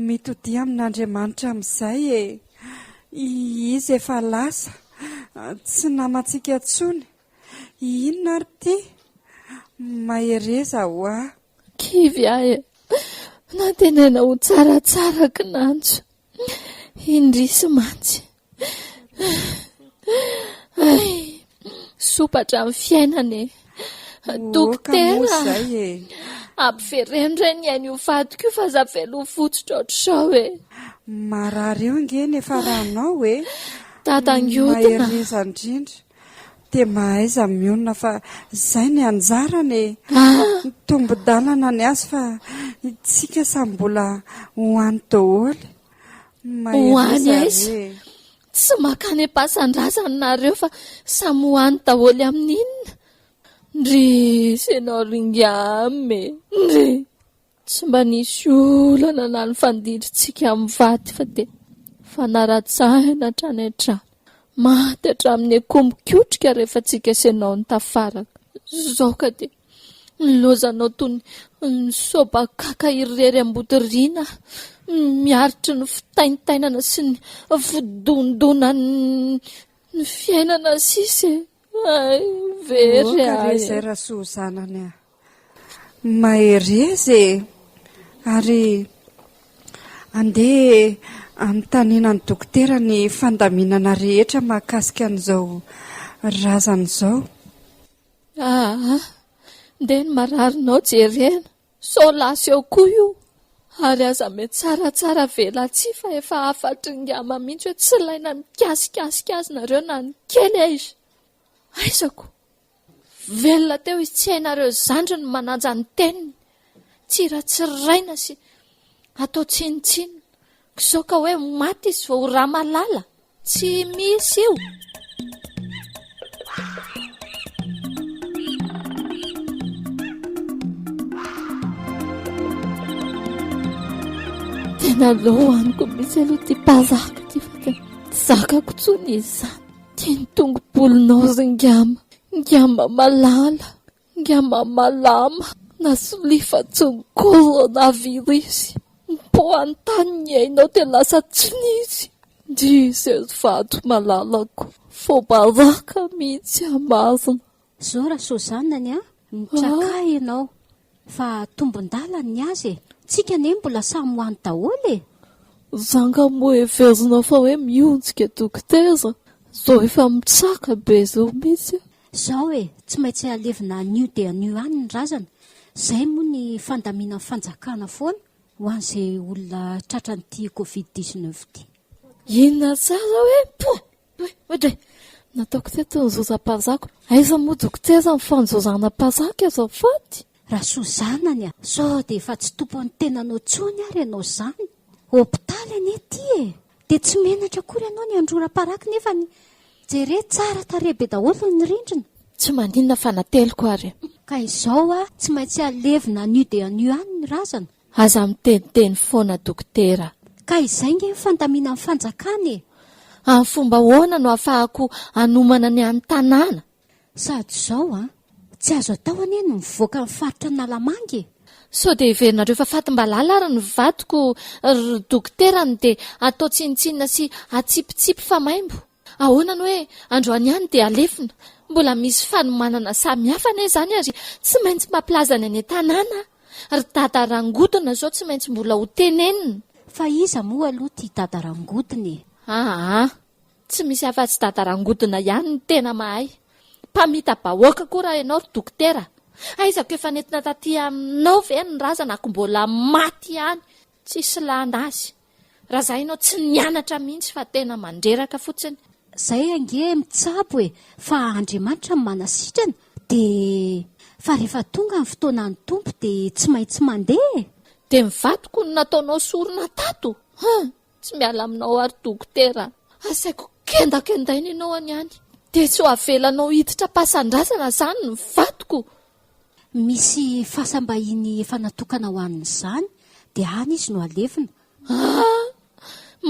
mitodia amin'Andriamanitra amin'izay izy efa lasa tsy namantsika tsony inona ary ty mahereza ho kivy ahy natenena ho tsaratsara kinanjo indrisy mantsy ay sopatra amin'ny fiainany dokotera ampiferendray ny ainy ho vadiko io fa zavelo fototra ohatr'izao marary eo ngeny efa rahanao tatangiotona mahereza indrindra dia mahaiza mionona fa izay ny anjarany tombo-dalana ny azy fa tsika samy mbola hoany daholo hoany aiza tsy makany am-pasan-drazany nareo fa samy hoany daholo amin'inona ndry senao ringame ndry tsy mba nisy olana na ny fandidritsika amin'ny vaty fa dia fanaratsahina hatrany hatrany maty hatramin'ny akomikotrika rehefa tsika senao ny tafaraka zao ka dia nilozanao toy ny sobakaka irery ambodirina miaritry ny fitaintainana sy ny vodondona ny fiainana sisy very izay raha soa zanany maherezy ary andeha anontaniana ny dokotera ny fandaminana rehetra mahakasika an'izao razana izao ndeha ny mararinao jerena sao lasy eo koa io ary aza me tsaratsara vela tsy fa efa afatry ngama mihitsy hoe tsy laina mikasikasika azy nareo na ny kely aiza aizako velona teo izy tsy hainareo zandry ny mananja ny teniny tsiratsiraina sy atao tsinitsiny zao ka hoe maty izy vao raha malala tsy misy io tena lohaniko misy aloha ty mpazaka ty fa tena zakako tsony izy zany tiany tongopolinao zy ngama malala ngama malama na solifa tsonkozona Avril izy mpo antany ny ainao dia lasa tsy nisy ndrisy vato malalako fobazaka mihitsy amazina zao raha sozanany mitrakay ianao fa tombon-dalany azy tsika ne mbola samy hoany daholo zanga moa everzinao fa hoe mionjika dokotera zao efa mitsaka be zao mihitsy zao tsy maintsy alevina anio dia anio any ny razana zay moa ny fandamina ny fanjakana foana ho an'izay olona tratran'ity Covid-19 ty inona tsara hoe oedre nataoko teto ny zozam-pazako aiza moa dokotera ny fanjozana mpazaka azao faty raha sozanany sao dia efa tsy tompo ny tenanao tsony ary ianao zany hôpitaly ane ty dia tsy menatra akory ianao ny androra-paraky nefa ny jere tsara tarebe daholo ny rindrina tsy maninona fa nateliko ary ka izao tsy maintsy alevina anio dia anio any ny razana aza miteniteny foana dokotera ka izay nge fandamina amin'ny fanjakany amin'ny fomba hoana no ahafahako anomana ny any tanàna Sady izao tsy azo atao anie no mivoaka ny faritra ny Nalamangy. sao dia hiverinareo fa fatim-balala ary ny vadiko dokterany dia atao tsinitsinina sy atsipitsipi fa maimbo. Ahoana ny hoe androany ihany dia alefina, mbola misy fanomanana samihafa anie izany ary tsy maintsy mampilazany any tanàna ary dadarangodina zao tsy maintsy mbola ho tenenina. Fa iza moa aloha tia dadarangodiny? Tsy misy afa-tsy dadarangodina ihany ny tena mahay. Mpamita bahoaka koa raha ianao ry dokotera. Aizako efa nentina taty aminao ve ny razana ako mbola maty ihany, tsisy landazy. Raha izay ianao tsy nianatra mihitsy fa tena mandreraka fotsiny. Zay ange mitsabo fa Andriamanitra ny manasitrana dia fa rehefa tonga ny fotoanan'ny tompo dia tsy maintsy mandeha. Dia mivadiko no nataonao sorona tato. Tsy miala aminao ary dokotera. Asaiko kendakendaina ianao any any. Dia tsy ho avelanao hiditra pasan-drazana izany ny vadiko. Misy fasambahiny efa natokana ho amin'izany dia any izy no alefina.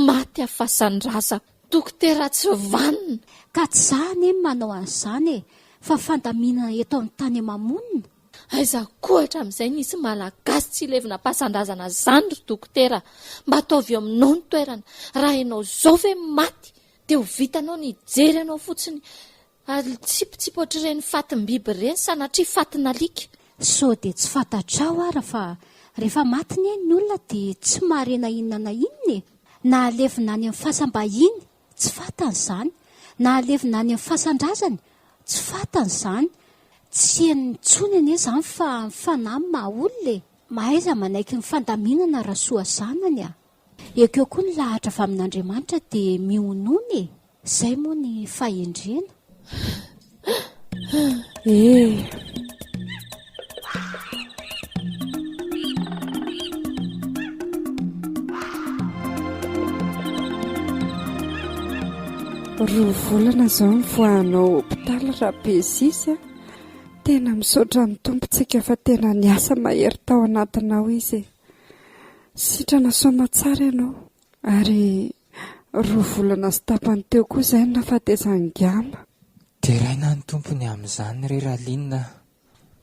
Maty afasan-drazako. Dokotera tsy vanina. Ka tsy zany manao an'izany fa fandaminana eto amin'ny tany mamonina. Aiza koa hatramin'izay nisy malagasy tsy ilevina pasan-drazana izany ry dokotera. Mba ataovy eo aminao ny toerana. Raha ianao zao ve maty dia ho vitanao ny jery anao fotsiny. Ary tsipitsipo ohatr'ireny fatim-biby ireny sanatria fatin'alika. Sao dia tsy fantatrao ara fa rehefa maty ny olona dia tsy marena inona na inona. Na alevina any amin'ny fasambahiny tsy fantan'izany, na alevina any amin'ny fasan-drazany tsy fantan'izany. Tsy henontsony anie izany fa fanahy maha olona. Mahaiza manaiky ny fandaminana raha soa zanany Ekeo koa ny lahatra avy amin'Andriamanitra dia mionony. Izay moa ny fahendrena. Roa volana izao ny voahanao hopitaly Rabezisy. Tena misaotra ny tompontsika fa tena niasa mahery tao anatinao izy. Sitrana soma tsara ianao. Ary roa volana sy tapany teo koa izay no nafatezan-gama. Dia raina ny tompony amin'izany re Ralinina.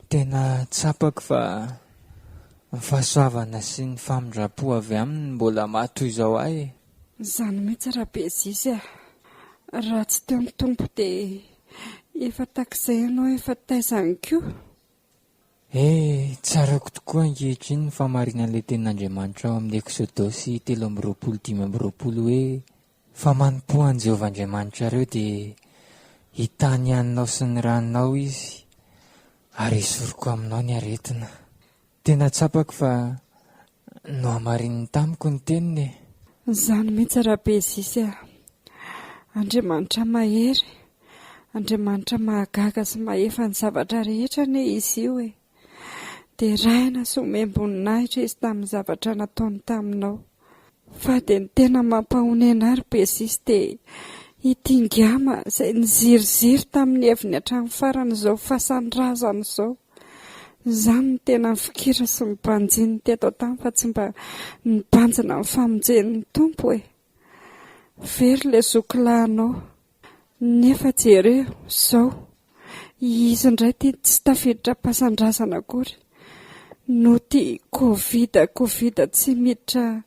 Tena tsapako fa ny fahasoavana sy ny famindrapo avy aminy mbola matoy izao ahy. Izany mihitsy Rabezisy raha tsy teo ny tompo dia efa takizay ianao efa taizany koa. Tsarako tokoa ankehitriny ny famarinan'ilay tenin'Andriamanitra ao amin'ny Eksodosy 3:5-20 hoe fa manompo an'i Jehovah Andriamanitra ireo dia hitany haninao sy ny ranonao izy ary hisoroko aminao ny aretina. Tena tsapako fa no hamarininy tamiko ny teniny. Izany mihitsy Rabezisy Andriamanitra mahery, Andriamanitra mahagaga sy mahefa ny zavatra rehetra ane izy io dia raina sy omem-boninahitra izy tamin'ny zavatra nataony taminao. Fa dia ny tena mampahonena Rabezisy dia itingama izay niziriziri tamin'ny eviny hatramin'ny farany izao fasan-drazana izao. Izany ny tena fikira sy mibanjiny teto tany fa tsy mba nibanjina amin'ny famonjen'ny tompo Very ilay zokilahinao. Nefa jereo izao izy indray tia tsy tafiditra pasan-drazana akory. No tia Covid tsy miditra.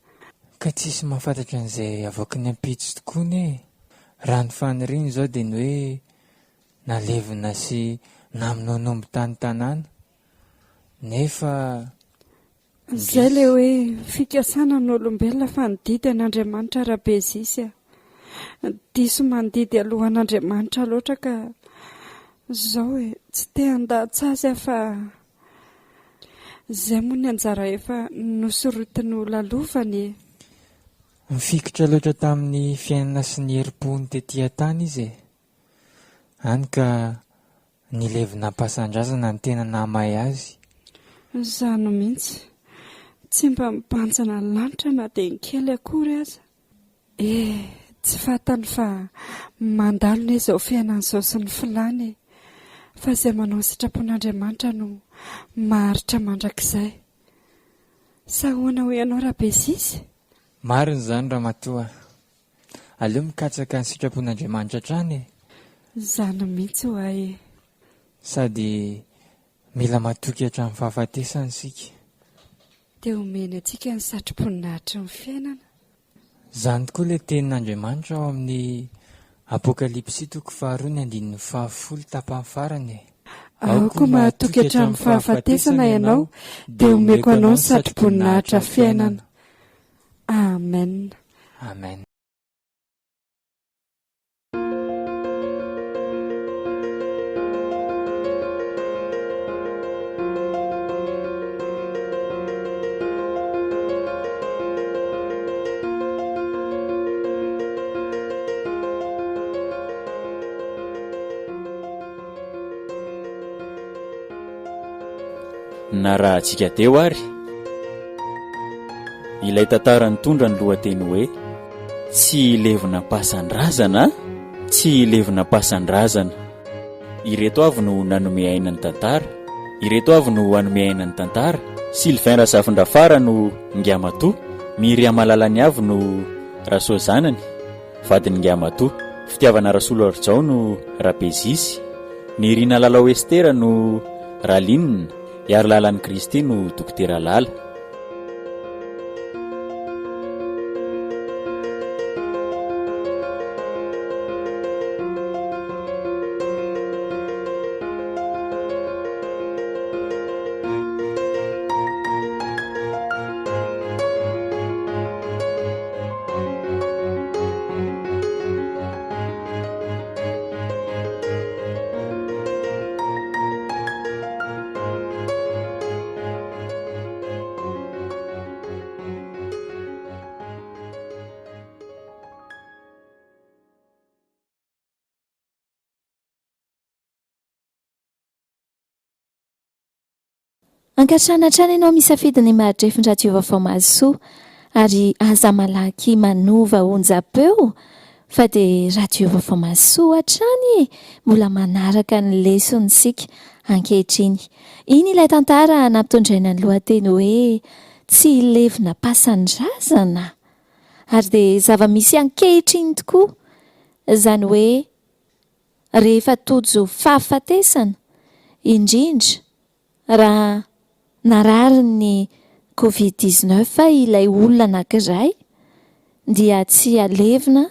Ka tsisy mahafantatra an'izay avoaka ny ampitsy tokoa ne. Raha ny faniriany izao dia ny hoe nalevina sy naminaonomby tany tanàna. Nefa izay ilay hoe fikasana n'olombelona fa nididy an'Andriamanitra Rabezisy. Diso mandidy alohan'Andriamanitra loatra ka izao tsy te handahatsazy fa izay moa ny anjara efa nosorotiny lalovany. Mifikitra loatra tamin'ny fiainana sy ny herim-pony tetỳ tany izy. Hany ka nilevina pasan-drazana ny tena namahay azy. Izany mihitsy. Tsy mba mibanjana ny lanitra na dia ny kely akory aza. Tsy fantany fa mandalina izao fiainan'izao sy ny filany. Fa izay manao sitrapon'Andriamanitra no maharitra mandrakizay. Sahoana ho ianao Rabezisy? Marina izany Ramatoa. Aleo mikatsaka ny sitrapon'Andriamanitra hatrany. Izany mihitsy ho ahy. sady mila matoky hatramin'ny fahafatesana sika. dia omeny antsika ny satroponinahitra ny fiainana. Zany tokoa ilay tenin'Andriamanitra ao amin'ny Apokalipsy 2:10 tapany farany. Aoko mahatoky hatramin'ny fahafatesana ianao dia omeko anao ny satroponinahitra fiainana. Amen. Amen. Na raha antsika teo ary ilay tantara nitondra ny lohateny hoe tsy ilevina pasan-drazana, tsy ilevina pasan-drazana. Ireto avy no nanome aina ny tantara, ireto avy no hanome aina ny tantara. Hilevina Safindafara no Ngiamatoa, Miria Malalany avy no Rasoa zanany, vadiny Ngiamatoa. Fitiavana Rasolo Arjao no Rabezisy, ny Irina Lalao Estera no Ralinina, Iary lalan'ny Kristy no Dokotera Lala. Ankatrana trany ianao misafidy ny mahadrefindradio vaovao mahasoa ary aza malaky manova onjam-peo fa dia radio vaovao mahasoa hatrany mbola manaraka ny lesonsika ankehitriny. Iny ilay tantara nampitondraina ny lohateny hoe tsy ilevina pasan-drazana ary dia zava-misy ankehitriny tokoa, izany hoe rehefa tojo fahafatesana indrindra raha narary ny COVID-19 ilay olona anankiray dia tsy alevina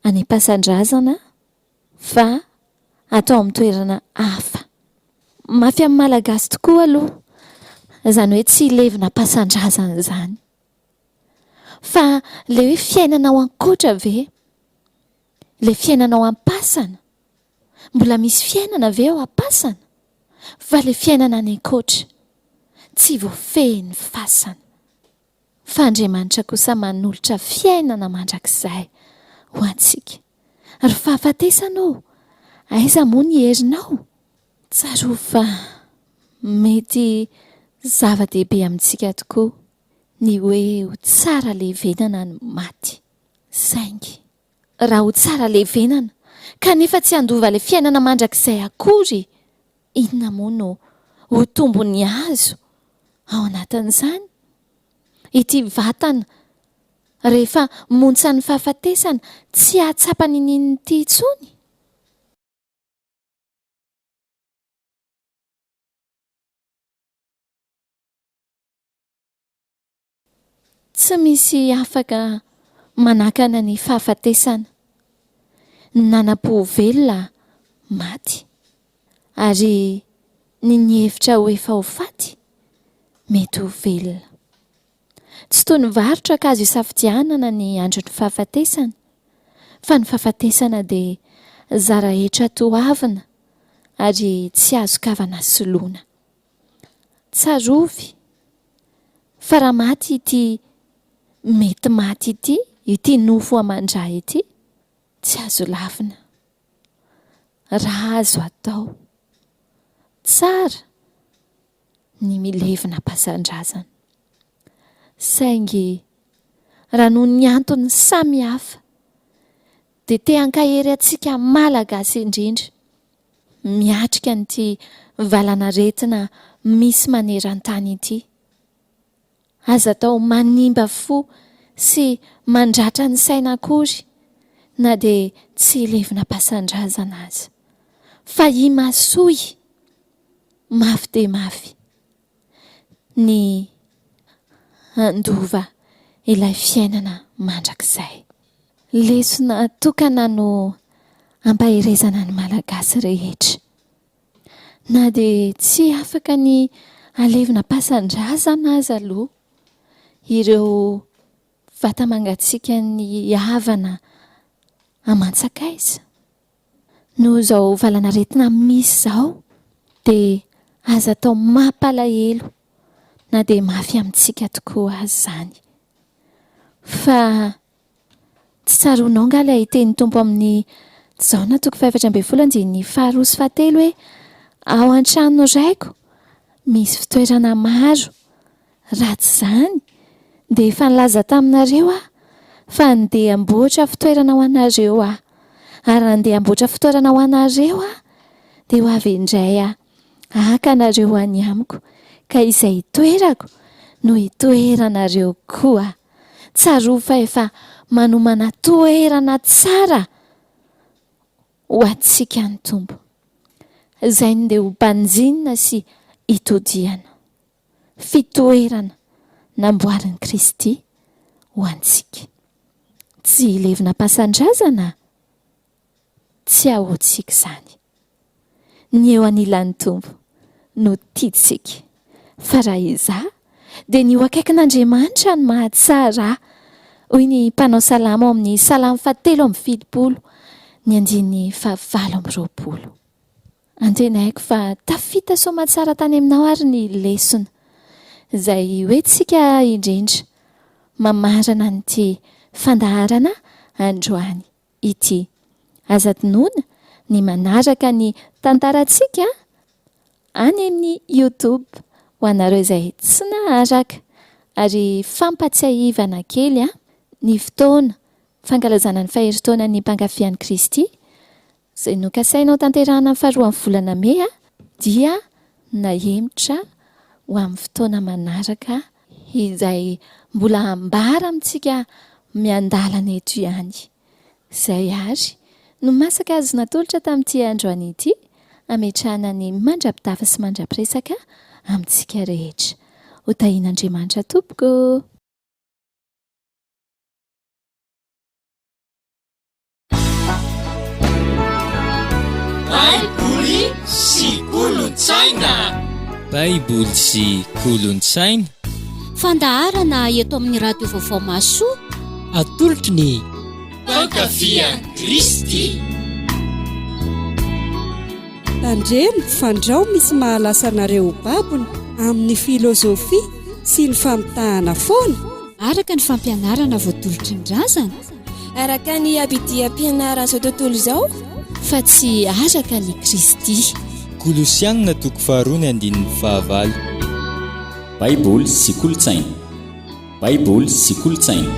any pasan-drazana fa atao amin'ny toerana hafa. Mafy amin'ny malagasy tokoa aloha izany hoe tsy ilevina pasan-drazana izany, fa ilay hoe fiainanao ankoatra ve, ilay fiainanao am-pasana, mbola misy fiainana ve ao am-pasana, fa ilay fiainana any ankoatra tsy voafehiny fasana. Fa Andriamanitra kosa manolotra fiainana mandrakizay ho antsika. Ary fahafatesanao, aiza moa ny herinao? Tsaroa fa mety zava-dehibe amintsika tokoa ny hoe ho tsara levenana ny maty. Saingy raha ho tsara levenana kanefa tsy handova ilay fiainana mandrakizay akory, inona moa no ho tombony azo ao anatin'izany? Ity vatana rehefa montsa ny fahafatesana tsy ahatsapany iny ity intsony. Tsy misy afaka manakana ny fahafatesana, nanam-po velona maty ary ny hevitra ho efa ho faty mety ho velona. Tsy toy ny varotra ka azo isafidianana ny andro ny fahafatesana, fa ny fahafatesana dia zarahetra toavina ary tsy azo kavana soloina. Tsarovy fa raha maty ity mety maty ity nofo amandray ity, tsy azo lavina. Raha azo atao tsara ny milevina pasan-drazana, saingy raha noho ny antony samy hafa dia te hankahery antsika malagasy indrindra miatrika n'ity valana retina misy maneran-tany ity. Aza atao manimba fo sy mandratra ny saina akory na dia tsy ilevina pasan-drazana aza, fa himasoy mafy de mafy ny andova ilay fiainana mandrakizay. Lesona tokana no ampahirezana ny malagasy rehetra. Na dia tsy afaka ny alevina pasan-drazana aza aloha, ireo vatamangatsiaka ny havana aman-tsakaiza. No izao valana retina misy izao dia aza atao mampalahelo na dia mafy amintsika tokoa azy izany. Fa tsy tsaroanao nga ilay teny tompo amin'ny Jaona 5:12 hoe ao an-trano raiko misy fitoerana maro, ratsy izany dia efa nilaza taminareo fa andeha amboatra fitoerana ho anareo ary andeha amboatra fitoerana ho anareo dia ho avy indray haka anareo any amiko, ka izay hitoerako no hitoeranareo koa. Tsaroa fa efa manomana toerana tsara ho antsika ny Tompo. Izay no dia ho mpanjinina sy hitodiana. Fitoerana namboarin'i Kristy ho antsika. Tsy hilevina pasan-drazana, tsy ahoantsika izany. Ny eo anilan'ny Tompo no tiantsika. Fa raha izaho dia ny eo akaikin'Andriamanitra no mahatsara. Hoy ny mpanao salama ao amin'ny salamo 7:20, ny 5:20. Antenaiko fa tafita somatsara tany aminao ary ny lesona izay hoentsika indrindra mamarana n'ity fandaharana androany ity. Aza tonoina ny manaraka ny tantarantsika any amin'ny YouTube ho anareo izay tsy naharaka, ary fampatsiahivana kely ny fotoana fankalazana ny faheritaonan'ny Mpankafy an'i Kristy izay nokasainao tanterahana 2 volana Mey dia nahemitra ho amin'ny fotoana manaraka izay mbola ambara amintsika miandalana eto ihany. Izay ary no masaka azy natolotra tamin'ity androany ity, ametrahana ny mandrapitafa sy mandrapiresaka amintsika rehetra. Ho tahian'Andriamanitra tompoko. Baiboly sy Kolontsaina. Baiboly sy Kolontsaina. Fandaharana eto amin'ny radio vaovao Masoa, atolotry ny Mpankafy Kristy. Tandremo fandrao misy mahalasa anareo babony amin'ny filozofia sy ny famitahana foana, araka ny fampianarana voatolotry ny razana, araka ny abidiam-pianarana izao tontolo izao, fa tsy araka ny Kristy. Kolosianina 2:9. Baiboly sy Kolontsaina. Baiboly sy Kolontsaina.